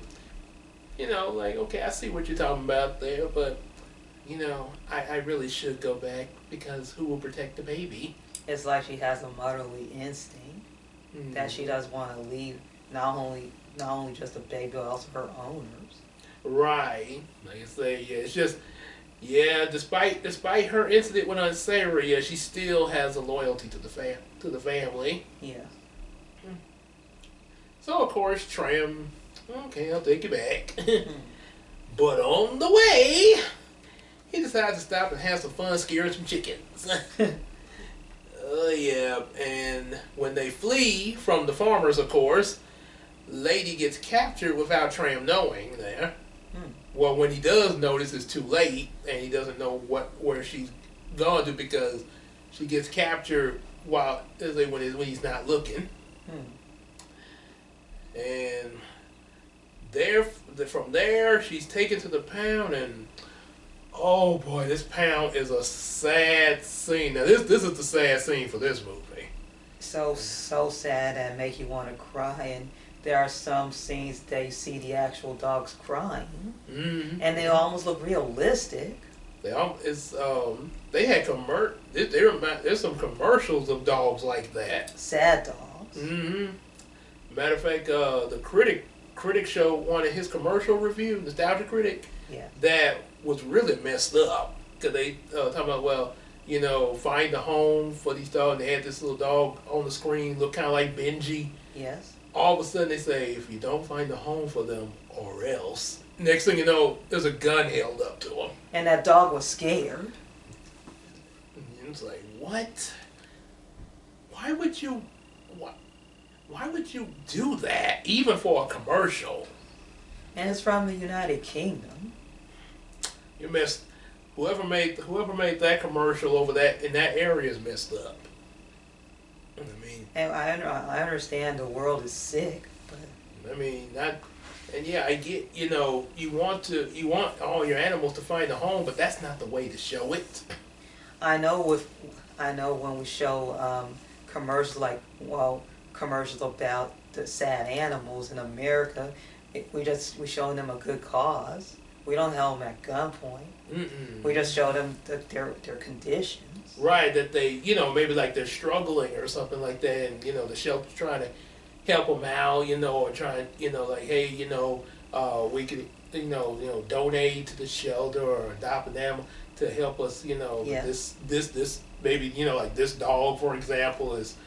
okay, I see what you're talking about there, but I really should go back, because who will protect the baby? It's like she has a motherly instinct. that she doesn't want to leave not only just the baby but also her owners. Right. Like I say, yeah, it's just yeah. Despite her incident with Unsavory, yeah, she still has a loyalty to the family. Yeah. So of course, Tram. Okay, I'll take you back. But on the way, he decides to stop and have some fun scaring some chickens. Oh yeah, and when they flee from the farmers, of course, Lady gets captured without Tram knowing there. Well, when he does notice, it's too late, and he doesn't know where she's gone to because she gets captured when he's not looking. And from there, she's taken to the pound, and oh boy, this pound is a sad scene. Now this is the sad scene for this movie. So sad and make you want to cry. And there are some scenes that you see the actual dogs crying, and they almost look realistic. They had there's some commercials of dogs like that. Sad dogs. Matter of fact, the critic showed one of his commercial review, Nostalgia Critic. Yeah. That was really messed up because they talking about find a home for these dogs. And they had this little dog on the screen, look kind of like Benji. Yes. All of a sudden they say, if you don't find a home for them, or else. Next thing you know, there's a gun held up to him. And that dog was scared. And it's like, what? Why would you do that, even for a commercial? And it's from the United Kingdom. You messed. Whoever made that commercial over that in that area is messed up. I mean. And I understand the world is sick, but. I mean, I get. You want all your animals to find a home, but that's not the way to show it. I know when we show commercials about the sad animals in America, we show them a good cause. We don't held them at gunpoint. We just show them their conditions. Right, that they, maybe like they're struggling or something like that, and the shelter's trying to help them out, or trying, like, hey, we could, donate to the shelter or adopt an animal to help us, this maybe, like this dog, for example, is,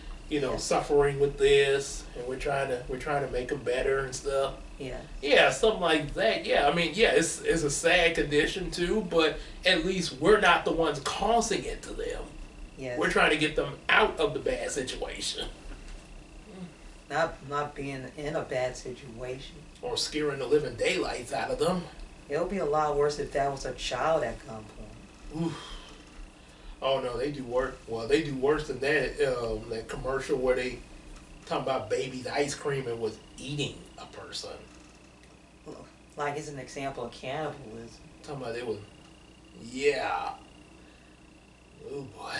suffering with this, and we're trying to make them better and stuff. Yeah. Yeah, something like that. Yeah, I mean, yeah, it's a sad condition too, but at least we're not the ones causing it to them. Yes. We're trying to get them out of the bad situation. Not being in a bad situation. Or scaring the living daylights out of them. It would be a lot worse if that was a child at gunpoint. Oof. Oh no, they do worse. Well, they do worse than that. That commercial where they talking about baby's ice cream and was eating a person. Like it's an example of cannibalism. Talking about it was, yeah. Oh boy.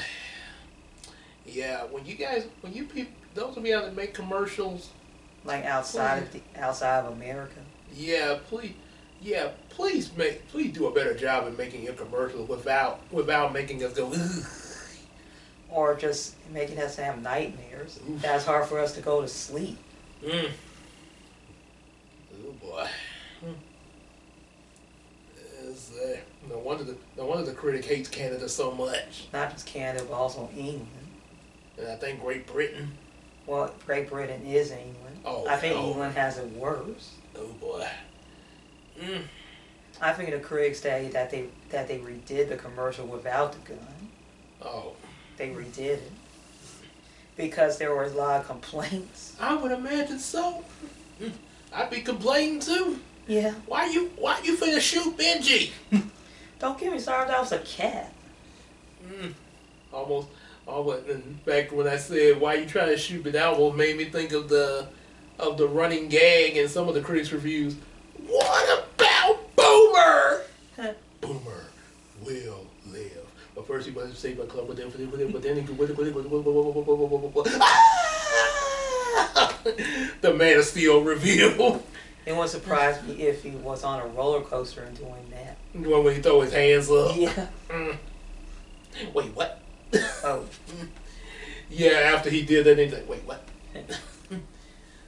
Yeah, when you people, those of you that make commercials, like outside of America. Yeah, please do a better job in making your commercials without making us go. Ugh. Or just making us have nightmares. Oof. That's hard for us to go to sleep. Oh boy. No wonder the critic hates Canada so much. Not just Canada, but also England. And I think Great Britain. Well, Great Britain is England. Oh, I think England has it worse. Oh boy. I think the critics say that they redid the commercial without the gun. Oh. They redid it because there were a lot of complaints. I would imagine so. I'd be complaining too. Yeah. Why you finna shoot Benji? Don't get me started. That was a cat. Almost. Back when I said why you trying to shoot me, that almost made me think of the running gag in some of the critics' reviews. What about Boomer? Boomer will live. But first he must save my club with them, but then he could the Man of Steel review. It wouldn't surprise me if he was on a roller coaster and doing that. When he throw his hands up. Yeah. Wait, what? Oh. Yeah, after he did that, he's like, wait, what?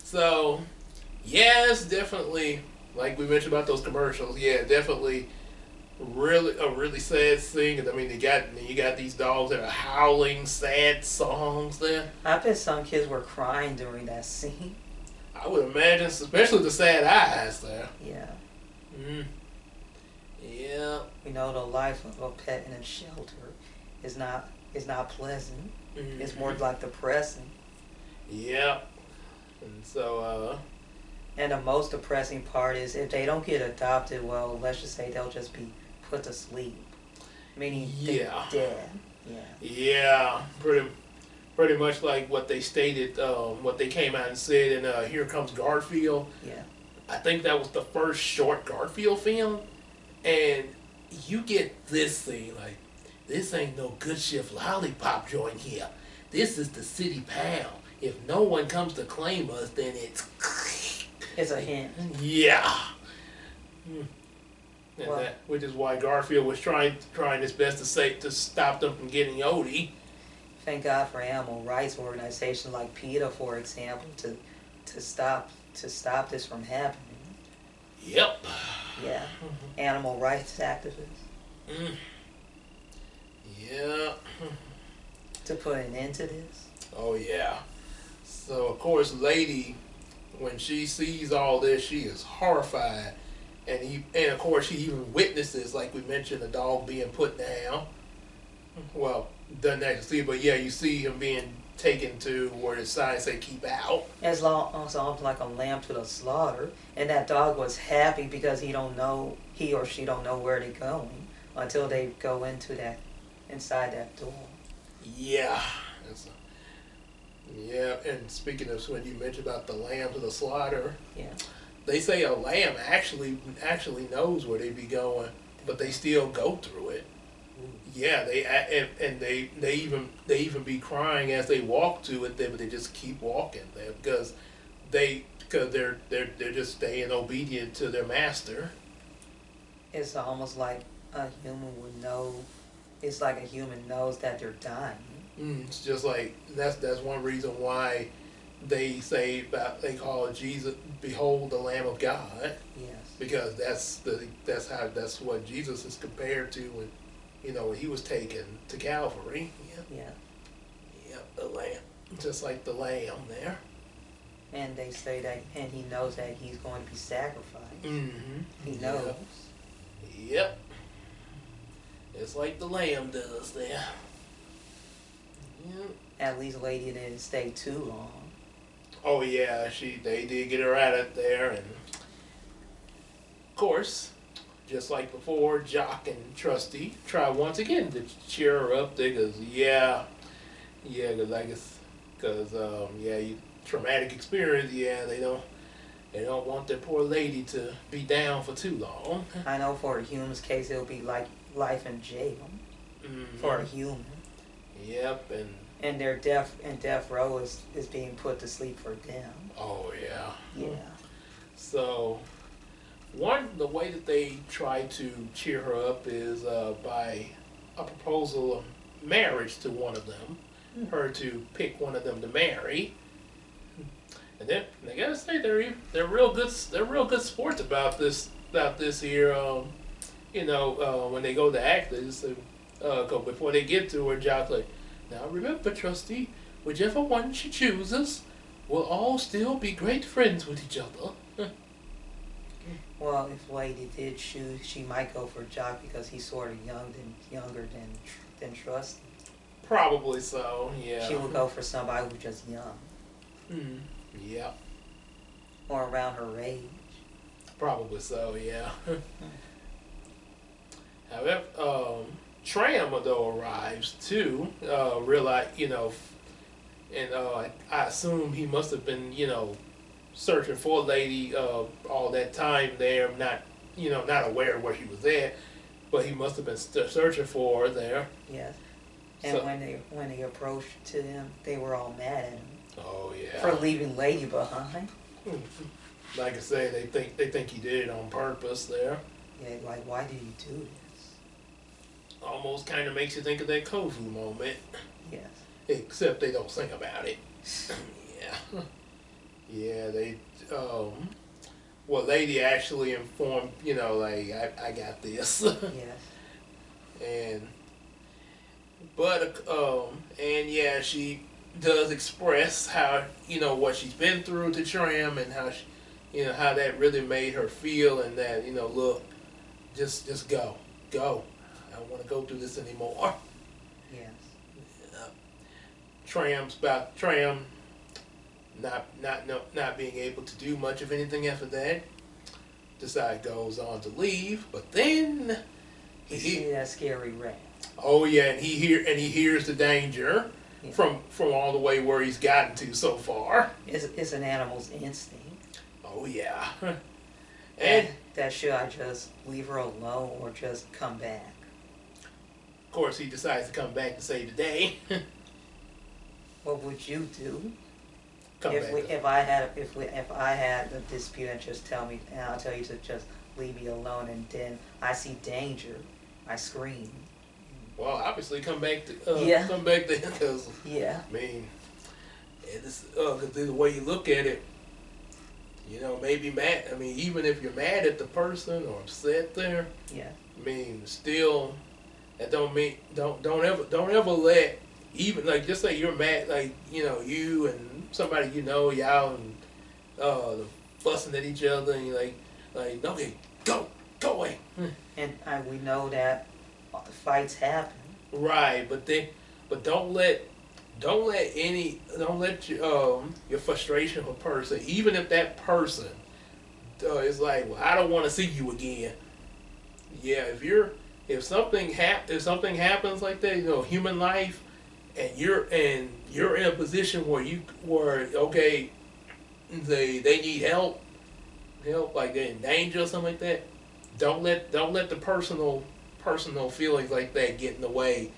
So, yeah, it's definitely like we mentioned about those commercials. Yeah, definitely really a really sad thing. I mean, you got these dogs that are howling sad songs there. I bet some kids were crying during that scene. I would imagine, especially the sad eyes there. Yeah. Mm. Yeah. We know the life of a pet in a shelter is not pleasant. Mm-hmm. It's more like depressing. Yeah. And so, And the most depressing part is if they don't get adopted, well, let's just say they'll just be put to sleep, meaning they're dead. Yeah. Yeah. Pretty much like what they stated, what they came out and said in Here Comes Garfield. Yeah. I think that was the first short Garfield film, and you get this thing like, this ain't no good shift lollipop joint here. This is the city pound. If no one comes to claim us, then It's a hint. yeah. And Well, that, which is why Garfield was trying his best to stop them from getting Odie. thank God for animal rights organizations like PETA, for example, to stop this from happening. Yep. Yeah. Animal rights activists Mm. Yeah. to put an end to this. Oh yeah. So of course, Lady, when she sees all this, she is horrified, and of course she even witnesses, like we mentioned, the dog being put down. Well, doesn't actually see it, but yeah, you see him being taken to where the signs say keep out. As long as almost like a lamb to the slaughter, and that dog was happy because he or she don't know where they're going until they go inside that door. Yeah. Yeah, and speaking of when you mentioned about the lamb to the slaughter, Yeah. they say a lamb actually knows where they be going, but they still go through it. Yeah, they even be crying as they walk to it there, but they just keep walking there because they're just staying obedient to their master. It's almost like a human would know. It's like a human knows that they're dying. It's just like that's one reason why they say they call Jesus, behold the Lamb of God, Yes. because that's what Jesus is compared to when when he was taken to Calvary. Yeah. Yeah. Yeah, the lamb, just like the lamb there. And they say that, and he knows that he's going to be sacrificed. Mm-hmm. He knows. Yep. It's like the lamb does there. Yep. At least Lady didn't stay too long. Oh yeah, they did get her out of there, and of course, just like before, Jock and Trusty try once again to cheer her up there, cause traumatic experience. Yeah, they don't want their poor lady to be down for too long. I know for a human's case, it'll be like life in jail Mm-hmm. for a human. Yep, And their death row is being put to sleep for them. oh yeah. Yeah. So, the way that they try to cheer her up is by a proposal of marriage to one of them, her to pick one of them to marry. And then they gotta say they're real good. They're real good sports about this here. When they go to act, they just say, before they get to her, Jock's like, now remember, Trusty, whichever one she chooses, we'll all still be great friends with each other. Well, if Lady did choose, she might go for Jock because he's sort of younger than Trusty. Probably so. Yeah. She would go for somebody who's just young Hmm. Yeah. or around her age. Probably so. Yeah. However, Tramp though arrives too. Realize and I assume he must have been searching for Lady all that time there, not aware of where she was at, but he must have been searching for her there. Yes. And So, when they approached to him, they were all mad at him oh yeah. for leaving Lady behind. Like I say, they think he did it on purpose there. Yeah, like, why did you do this? Almost kind of makes you think of that Kovu moment, Yes. except they don't sing about it. Yeah. Yeah, they well, lady actually informed, like I got this. Yes. and and yeah, she does express how, what she's been through to Tram, and how how that really made her feel, and that, look, just go. I don't want to go through this anymore. Yes. Uh, Tram not being able to do much of anything after that. Decide goes on to leave, but then You see that scary rat. oh yeah, and he hears the danger Yeah. from all the way where he's gotten to so far. It's an animal's instinct. Oh yeah, And and that should I just leave her alone or just come back? of course he decides to come back to save the day. What would you do Come if back. if I had a dispute and just tell me and I'll tell you to just leave me alone and then I see danger, I scream. Well, obviously come back to Yeah. come back to him, because Yeah. I mean, it's because the way you look at it, maybe mad. I mean, even if you're mad at the person or upset there, Yeah. I mean, still, that don't mean don't ever let, even like, just say you're mad, like, you and somebody, y'all and fussing at each other, and you're like okay, go away. And we know that fights happen. Right, but don't let your frustration of a person, even if that person is like, well, I don't want to see you again. Yeah, if something happens like that, human life, and you're in a position where okay, they need help, like they're in danger or something like that. Don't let the personal feelings like that get in the way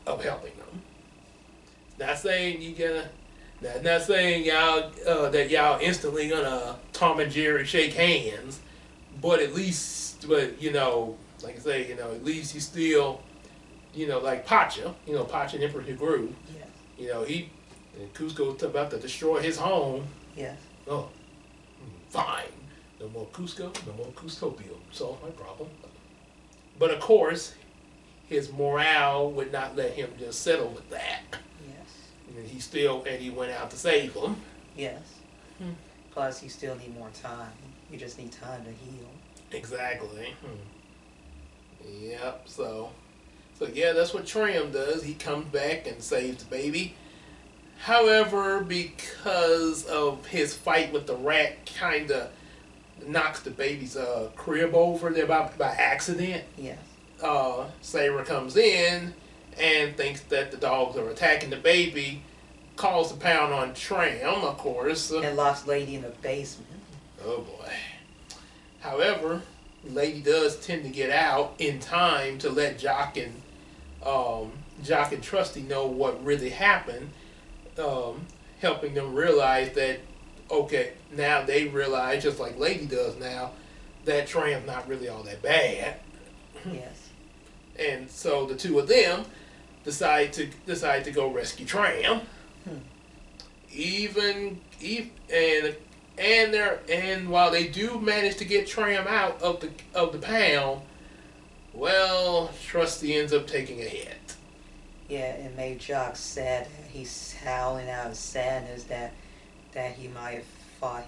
of helping them. Not saying you gotta. Not saying y'all that y'all instantly gonna Tom and Jerry shake hands, but at least, like I say, at least you still, like Pacha, Pacha and Emperor Groove, Yes. he and Cusco's about to destroy his home. Yes. Oh, fine, no more Cusco, no more Custopio, solve my problem. But of course, his morale would not let him just settle with that. Yes. And he went out to save him. Yes. Hmm. Plus, you still need more time. You just need time to heal. Exactly. Yep. So yeah, that's what Tram does. He comes back and saves the baby. However, because of his fight with the rat, kind of knocks the baby's crib over there by accident. Yes. Sarah comes in and thinks that the dogs are attacking the baby, calls the pound on Tram, of course. And locks Lady in the basement. Oh boy. However, Lady does tend to get out in time to let Jock and Trusty know what really happened, helping them realize that, okay, now they realize, just like Lady does now, that Tram's not really all that bad. Yes. And so the two of them decide to go rescue Tram. And while they do manage to get Tram out of the pound, well, Trusty ends up taking a hit. Yeah, it made Jock sad. He's howling out of sadness that he might have thought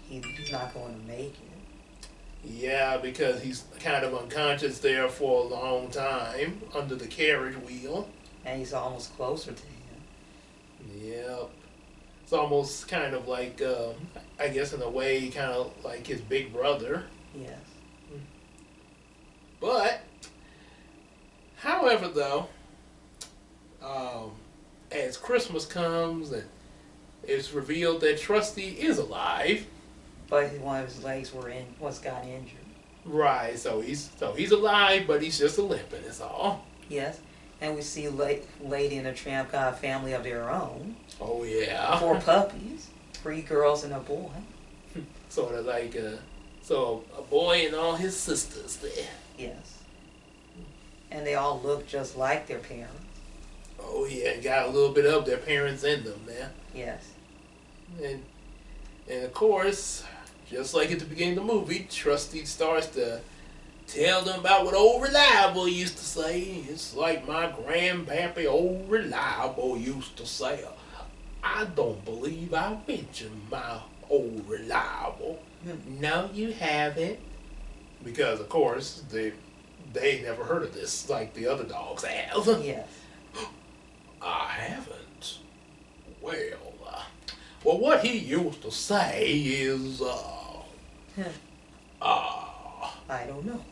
he's not going to make it. Yeah, because he's kind of unconscious there for a long time under the carriage wheel. And he's almost closer to him. Yep. It's almost kind of like, I guess in a way, kind of like his big brother. Yes. But, however, though, as Christmas comes and it's revealed that Trusty is alive. But one of his legs got injured. Right, so he's alive, but he's just a limping, that's all. Yes. And we see Lady and the Tramp got a family of their own. Oh yeah. 4 puppies, 3 girls and a boy. Sort of like a boy and all his sisters there. Yes. And they all look just like their parents. Oh yeah, and got a little bit of their parents in them there. Yes. And And of course, just like at the beginning of the movie, Trusty starts to tell them about what old Reliable used to say. It's like my grandpappy old Reliable used to say. I don't believe I mentioned my old Reliable. No, you haven't. Because of course they never heard of this like the other dogs have. Yes. I haven't. Well, well, what he used to say is, I don't know.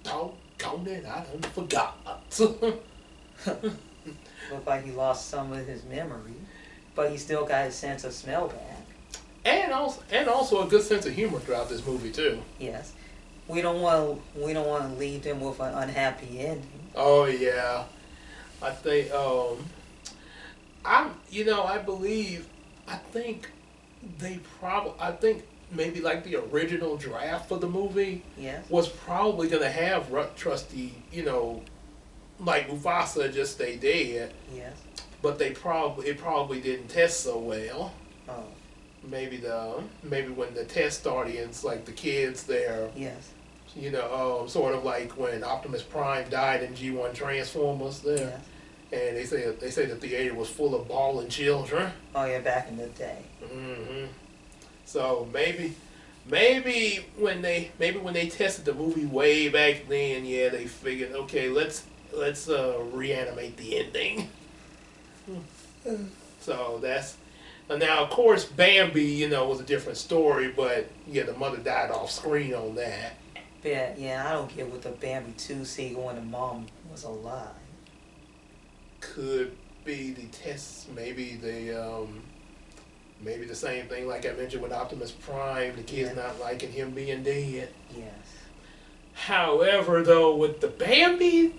doggone it, I done forgot. Looked like he lost some of his memory, but he still got his sense of smell back. And also a good sense of humor throughout this movie too. Yes. We don't want to leave them with an unhappy ending. Oh yeah, I think I think I think maybe like the original draft for the movie Yes. was probably gonna have Trusty, like Mufasa just stay dead, Yes. but it probably didn't test so well. Oh. Maybe when the test audience, like the kids there, Yes. sort of like when Optimus Prime died in G1 Transformers there, Yes. and they say the theater was full of bawling children. Oh yeah, back in the day. Hmm. So maybe when they tested the movie way back then, yeah, they figured, okay, let's reanimate the ending. So that's now, of course, Bambi, was a different story, but yeah, the mother died off screen on that. But yeah, I don't get what the Bambi 2 sequel when the mom was alive. Could be the tests, maybe the same thing like I mentioned with Optimus Prime, the kids not liking him being dead. Yes. However, though, with Bambi,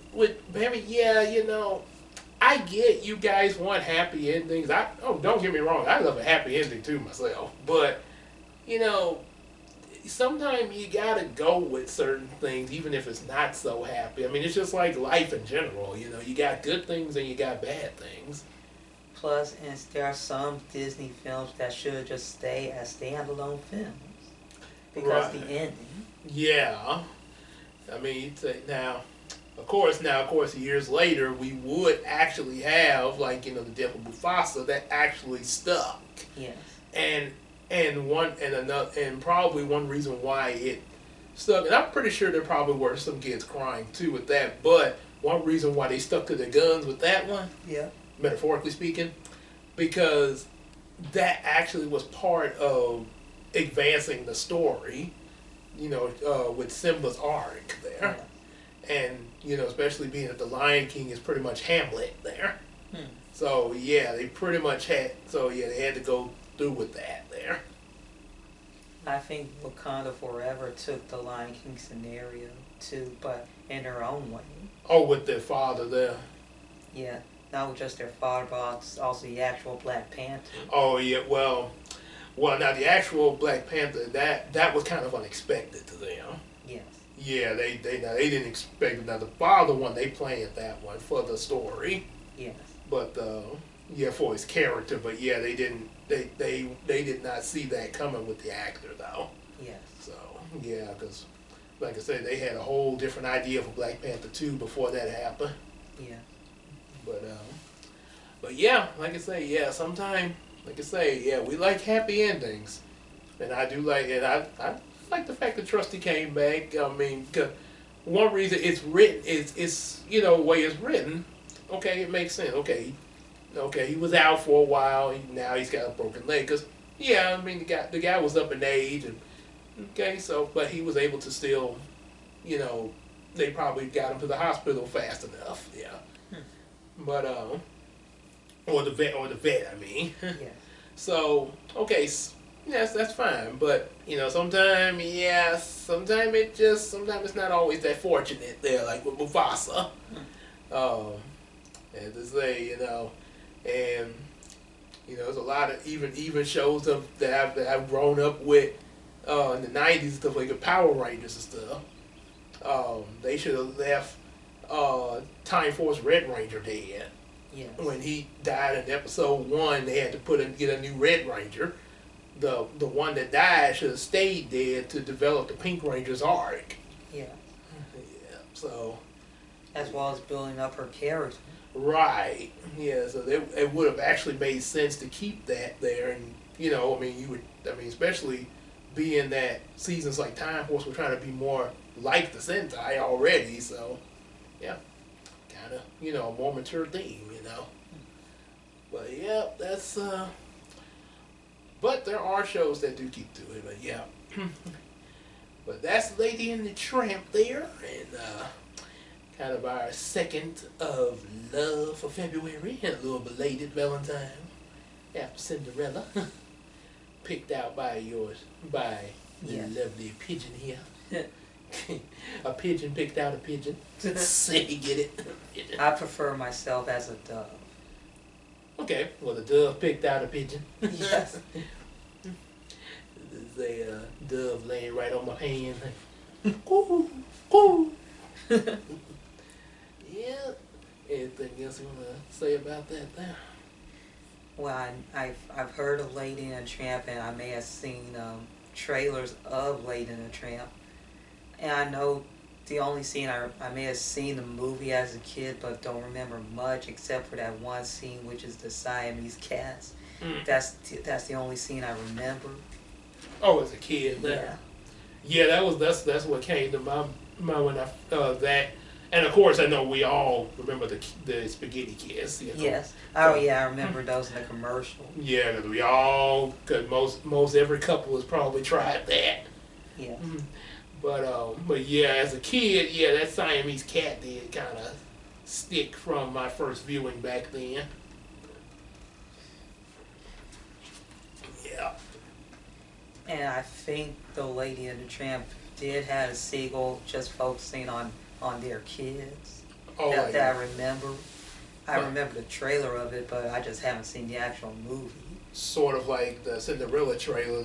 yeah, I get you guys want happy endings. Don't get me wrong, I love a happy ending too myself. But, sometimes you gotta go with certain things, even if it's not so happy. I mean, it's just like life in general. You got good things and you got bad things. Plus, and there are some Disney films that should just stay as standalone films because the ending. Yeah, I mean, of course, years later, we would actually have like the death of Mufasa that actually stuck. Yes. And probably one reason why it stuck, and I'm pretty sure there probably were some kids crying too with that, but one reason why they stuck to their guns with that one, Yeah. metaphorically speaking, because that actually was part of advancing the story, with Simba's arc there. Yeah. And, especially being that the Lion King is pretty much Hamlet there. Hmm. So, yeah, they had to go through with that there. I think Wakanda Forever took the Lion King scenario too, but in their own way. Oh, with their father there. Yeah, not just their father, but also the actual Black Panther. Oh, yeah, well, now the actual Black Panther, that was kind of unexpected to them. Yes. Yeah, they didn't expect it. Now the father one, they planned that one for the story. Yes. But for his character. But yeah, they didn't. They did not see that coming with the actor though. Yes. So yeah, because like I said, they had a whole different idea for Black Panther 2 before that happened. Yeah. But yeah, like I say, yeah, sometimes, like I say, yeah, we like happy endings, and I do like, and I like the fact that Trusty came back. I mean, 'cause one reason it's written it's the way it's written. Okay, it makes sense. Okay, he was out for a while. Now he's got a broken leg. Cause yeah, I mean the guy was up in age, and okay, so but he was able to still, they probably got him to the hospital fast enough. Yeah, but or the vet. I mean. Yeah. So okay, yes, that's fine. But sometimes it's not always that fortunate there, like with Mufasa. As they say, and there's a lot of even shows that I've grown up with in the '90s, stuff like the Power Rangers and stuff. They should have left Time Force Red Ranger dead. Yes. When he died in episode 1, they had to get a new Red Ranger. the one that died should have stayed dead to develop the Pink Ranger's arc. Yeah. Yeah. So. As well as building up her character. Right. Yeah. So it would have actually made sense to keep that there, and I mean, you would. I mean, especially being that seasons like Time Force were trying to be more like the Sentai already. So, yeah, kind of a more mature theme. But yeah, that's. But there are shows that do keep to it. But yeah. But that's Lady and the Tramp there, and kind of our second of love for February, and a little belated Valentine after Cinderella, picked out by the lovely pigeon here. A pigeon picked out a pigeon. Say, get it? Pigeon. I prefer myself as a dove. Okay, well, the dove picked out a pigeon. Yes. There's a dove laying right on my hand. Coo, coo. Yeah. Anything else you want to say about that there? Well, I've heard of Lady and the Tramp, and I may have seen trailers of Lady and the Tramp. And I know the only scene I may have seen the movie as a kid, but don't remember much except for that one scene, which is the Siamese cats. That's the only scene I remember. Oh, as a kid, there. Yeah, that's what came to my mind when that. And of course, I know we all remember the spaghetti cats. Yes. Oh yeah, I remember those in the commercial. Yeah, because we all, because most every couple has probably tried that. Yeah. But yeah, as a kid, yeah, that Siamese cat did kind of stick from my first viewing back then. Yeah. And I think the Lady and the Tramp did have a sequel just focusing on their kids. Oh, that I remember. I remember the trailer of it, but I just haven't seen the actual movie. Sort of like the Cinderella trailer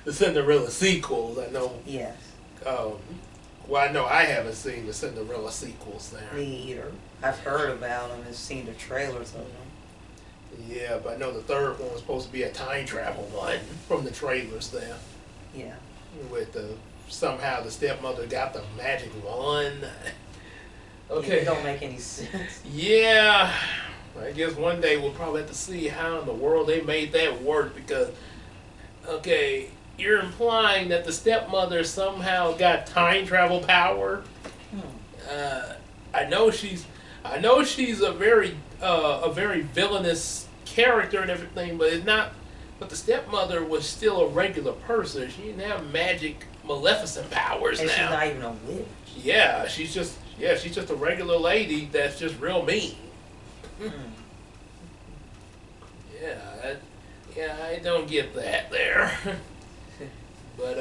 the Cinderella sequels, I know. Yes. Well, I know I haven't seen the Cinderella sequels there. Me either. I've heard about them and seen the trailers of them. Yeah, but I know the third one was supposed to be a time travel one from the trailers there. Yeah. With somehow the stepmother got the magic wand. Okay. Yeah, it don't make any sense. Yeah. I guess one day we'll probably have to see how in the world they made that work, because, okay, you're implying that the stepmother somehow got time travel power. I know she's a very villainous character and everything, but it's not. But the stepmother was still a regular person. She didn't have magic, maleficent powers and now. She's not even a witch. Yeah, she's just a regular lady that's just real mean. Yeah, I don't get that there. But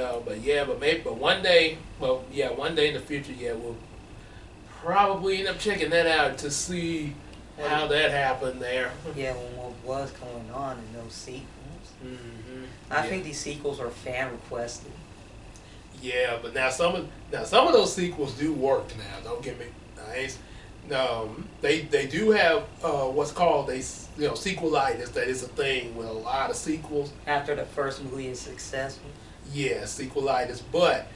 one day in the future, we'll probably end up checking that out to see how that happened there. Yeah, what was going on in those sequels. I think these sequels are fan requested. Yeah, but now some of those sequels do work now. Don't get me. They do have what's called sequelitis. That is a thing with a lot of sequels. After the first movie is successful. Yeah, sequelitis. But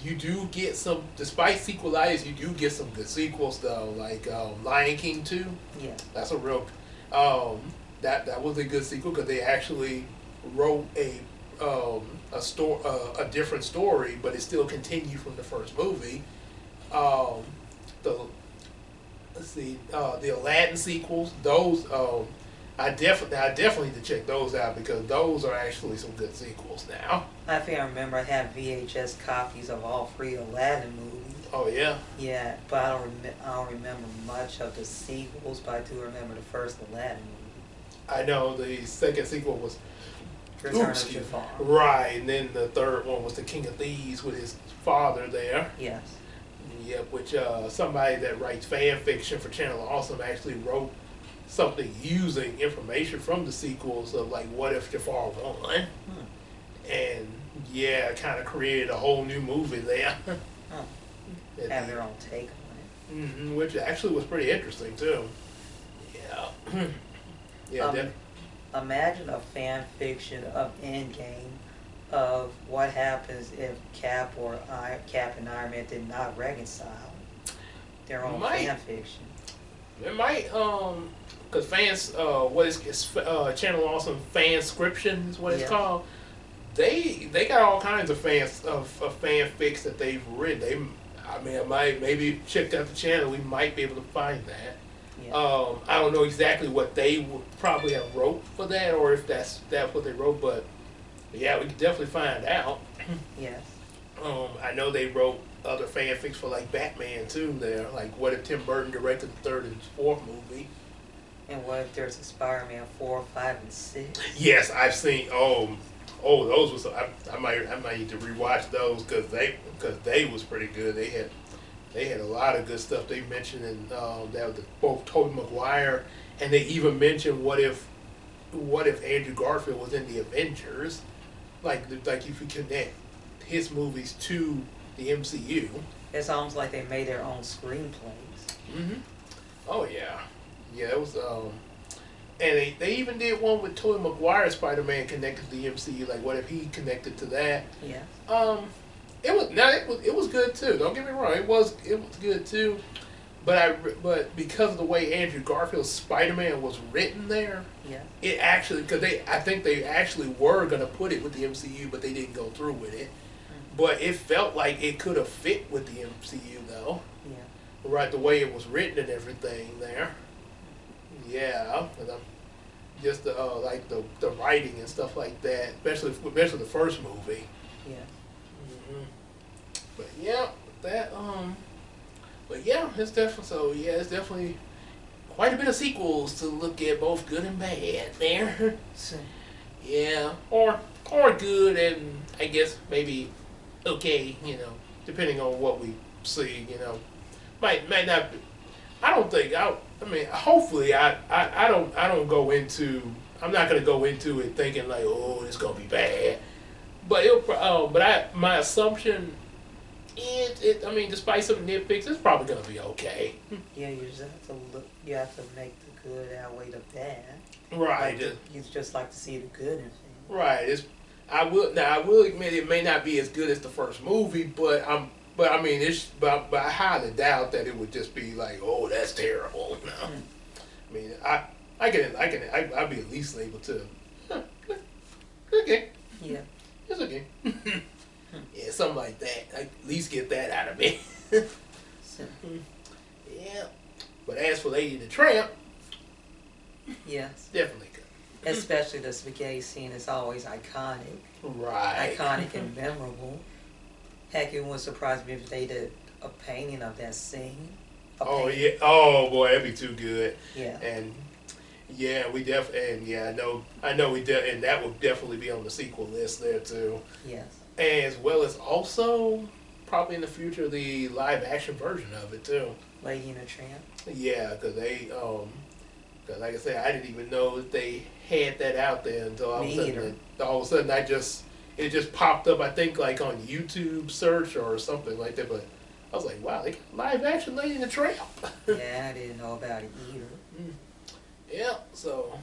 you do get some, despite sequelitis, you do get some good sequels though. Like Lion King 2. Yeah. That's a real. That was a good sequel because they actually wrote a different story, but it still continued from the first movie. The Aladdin sequels, those I definitely need to check those out because those are actually some good sequels now. I think I remember I had VHS copies of all three Aladdin movies. Oh yeah. Yeah, but I don't remember much of the sequels, but I do remember the first Aladdin movie. I know the second sequel was Return of Jafar. Right, and then the third one was the King of Thieves with his father there. Yes. Yep, which somebody that writes fan fiction for Channel Awesome actually wrote something using information from the sequels of like what if Jafar won, and kind of created a whole new movie there. Have their own take on it. Which actually was pretty interesting too. Yeah. imagine a fan fiction of Endgame of what happens if Cap and Iron Man did not reconcile. Their own fan fiction. It might, cause fans, what is Channel Awesome Fanscription is what it's called. They got all kinds of fans of fan fics that they've written. I mean, I might maybe check out the channel. We might be able to find that. Yeah. I don't know exactly what they would probably have wrote for that, or if that's what they wrote, but yeah, we could definitely find out. Yes. I know they wrote other fanfics for like Batman too. There, like what if Tim Burton directed the third and fourth movie? And what if there's a Spider-Man 4, 5, and 6? Yes, I've seen. Those was I might need to rewatch those because they was pretty good. They had a lot of good stuff. They mentioned in that was both Tobey Maguire, and they even mentioned what if Andrew Garfield was in the Avengers, like if you connect his movies to the MCU. It's almost like they made their own screenplays. Mm-hmm. Oh yeah, it was. And they even did one with Tobey Maguire Spider-Man connected to the MCU. Like, what if he connected to that? Yeah. It was good too. Don't get me wrong. It was good too. But because of the way Andrew Garfield's Spider-Man was written there, yeah, it actually I think they actually were gonna put it with the MCU, but they didn't go through with it. But it felt like it could have fit with the MCU though. Yeah. Right, the way it was written and everything there. Yeah, just like the writing and stuff like that, especially the first movie. Yeah. Mm-hmm. But yeah, that but yeah, it's definitely quite a bit of sequels to look at, both good and bad there. Yeah, or good and I guess maybe okay, depending on what we see, might not. I don't think I mean, hopefully I don't go into. I'm not gonna go into it thinking like, oh, it's gonna be bad. But my assumption is, I mean, despite some nitpicks, it's probably gonna be okay. Yeah, you just have to look. You have to make the good outweigh the bad. Right. You just like to see the good in things. Right. I will admit it may not be as good as the first movie, but I mean, I highly doubt that it would just be like, oh, that's terrible. No. I mean, I'd be at least able to. Okay. Yeah. It's okay. Yeah, something like that. I at least get that out of me. Yeah. But as for Lady the Tramp, yes, definitely good. Especially the spaghetti scene is always iconic. Right. Iconic and memorable. Heck, it wouldn't surprise me if they did a painting of that scene. Yeah. Oh boy, that'd be too good. Yeah. And yeah, I know and that would definitely be on the sequel list there too. Yes. As well as also probably in the future the live action version of it too. Lady and the Tramp. Yeah, because cause like I said, I didn't even know that they had that out there until all of a sudden it just popped up. I think like on YouTube search or something like that. But I was like, wow, they got live action Lady and the Tramp. Yeah, I didn't know about it either. Yeah, so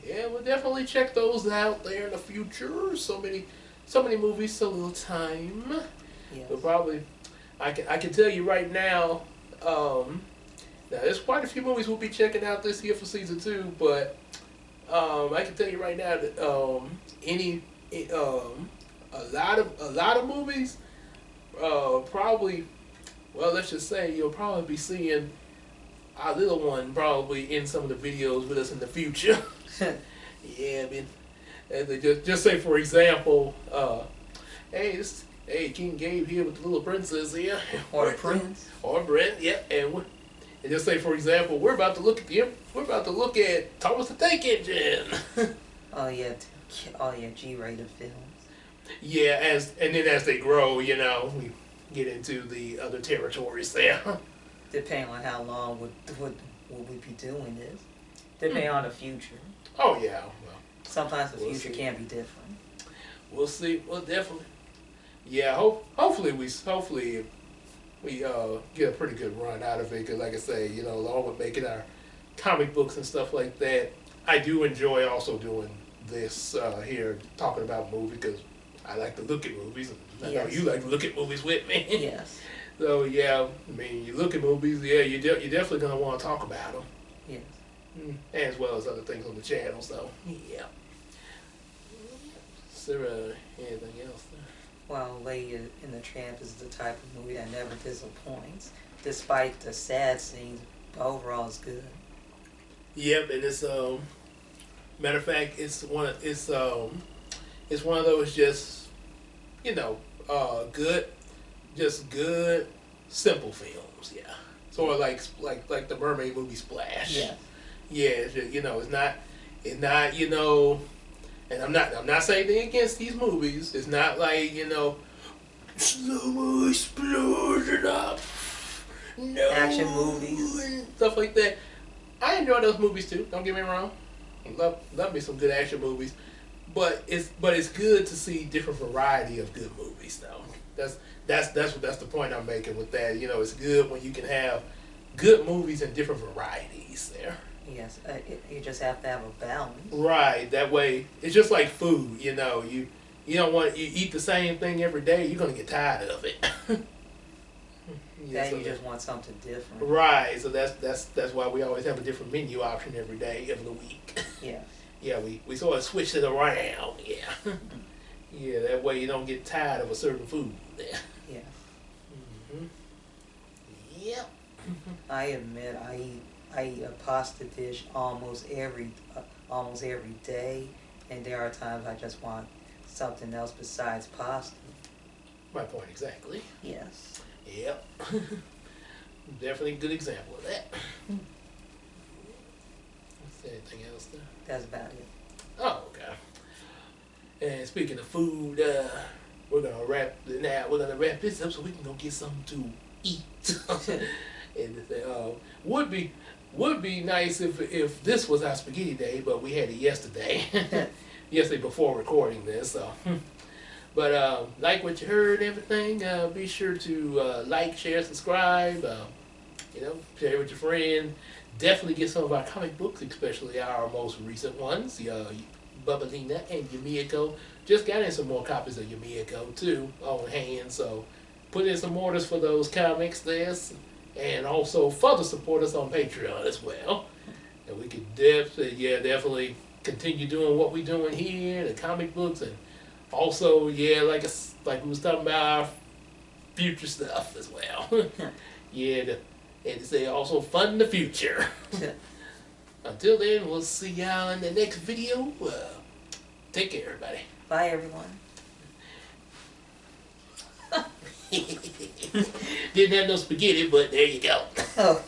yeah, we'll definitely check those out there in the future. So many movies, so little time. Yes. But probably, I can tell you right now. Now there's quite a few movies we'll be checking out this year for season 2. But I can tell you right now that a lot of movies probably. Well, let's just say you'll probably be seeing our little one probably in some of the videos with us in the future. Yeah, I mean, and just say for example, hey, King Gabe here with the little princess here, or the prince, or Brent, yeah, and just say for example, we're about to look at Thomas the Tank Engine. Oh yeah, G-rated films. Yeah, and then as they grow, we get into the other territories there. Depending on how long would we be doing this. Depending on the future. Oh yeah. Well, sometimes the future can be different. We'll see. Well, definitely. Yeah. Hopefully we get a pretty good run out of it. Cause like I say, along with making our comic books and stuff like that, I do enjoy also doing this here, talking about movies, because I like to look at movies, and I know Yes. you like to look at movies with me. Yes. So yeah, I mean, you look at movies, yeah, you're definitely gonna want to talk about them, Yes. as well as other things on the channel. So yeah. Is there anything else? Well, Lady in the Tramp is the type of movie that never disappoints. Despite the sad scenes, the overall is good. Yep, and it's matter of fact, it's one of those just good, just good simple films. Yeah, sort of like the mermaid movie Splash. Yeah. Yeah, it's just, it's not and I'm not saying anything against these movies. It's not like slow explosion up, no Action movies. and stuff like that. I enjoy those movies too. Don't get me wrong. Love me some good action movies, but it's good to see different variety of good movies though. That's the point I'm making with that. It's good when you can have good movies and different varieties there. Yes, you just have to have a balance. Right. That way, it's just like food. You don't want you eat the same thing every day. You're gonna get tired of it. Then you just want something different. Right. So that's why we always have a different menu option every day of the week. Yeah. Yeah, we sort of switch it around. Yeah. Yeah. That way you don't get tired of a certain food. Yeah. Yeah. Mm-hmm. Yep. I admit I eat a pasta dish almost every day, and there are times I just want something else besides pasta. My point exactly. Yes. Yep. Definitely a good example of that. Anything else there? That's about it. Oh, okay. And speaking of food, we're gonna wrap this up so we can go get something to eat. And would be nice if this was our spaghetti day, but we had it yesterday. Yesterday before recording this. So, but like what you heard and everything, be sure to like, share, subscribe. Share it with your friend. Definitely get some of our comic books, especially our most recent ones. Bubbalina and Yumiko. Just got in some more copies of Yumiko too on hand. So put in some orders for those comics there. And also further support us on Patreon as well. And we could definitely continue doing what we're doing here, the comic books, and also like we was talking about our future stuff as well. And say also fund the future. Until then, we'll see y'all in the next video. Take care, everybody. Bye, everyone. Didn't have no spaghetti, but there you go. Oh.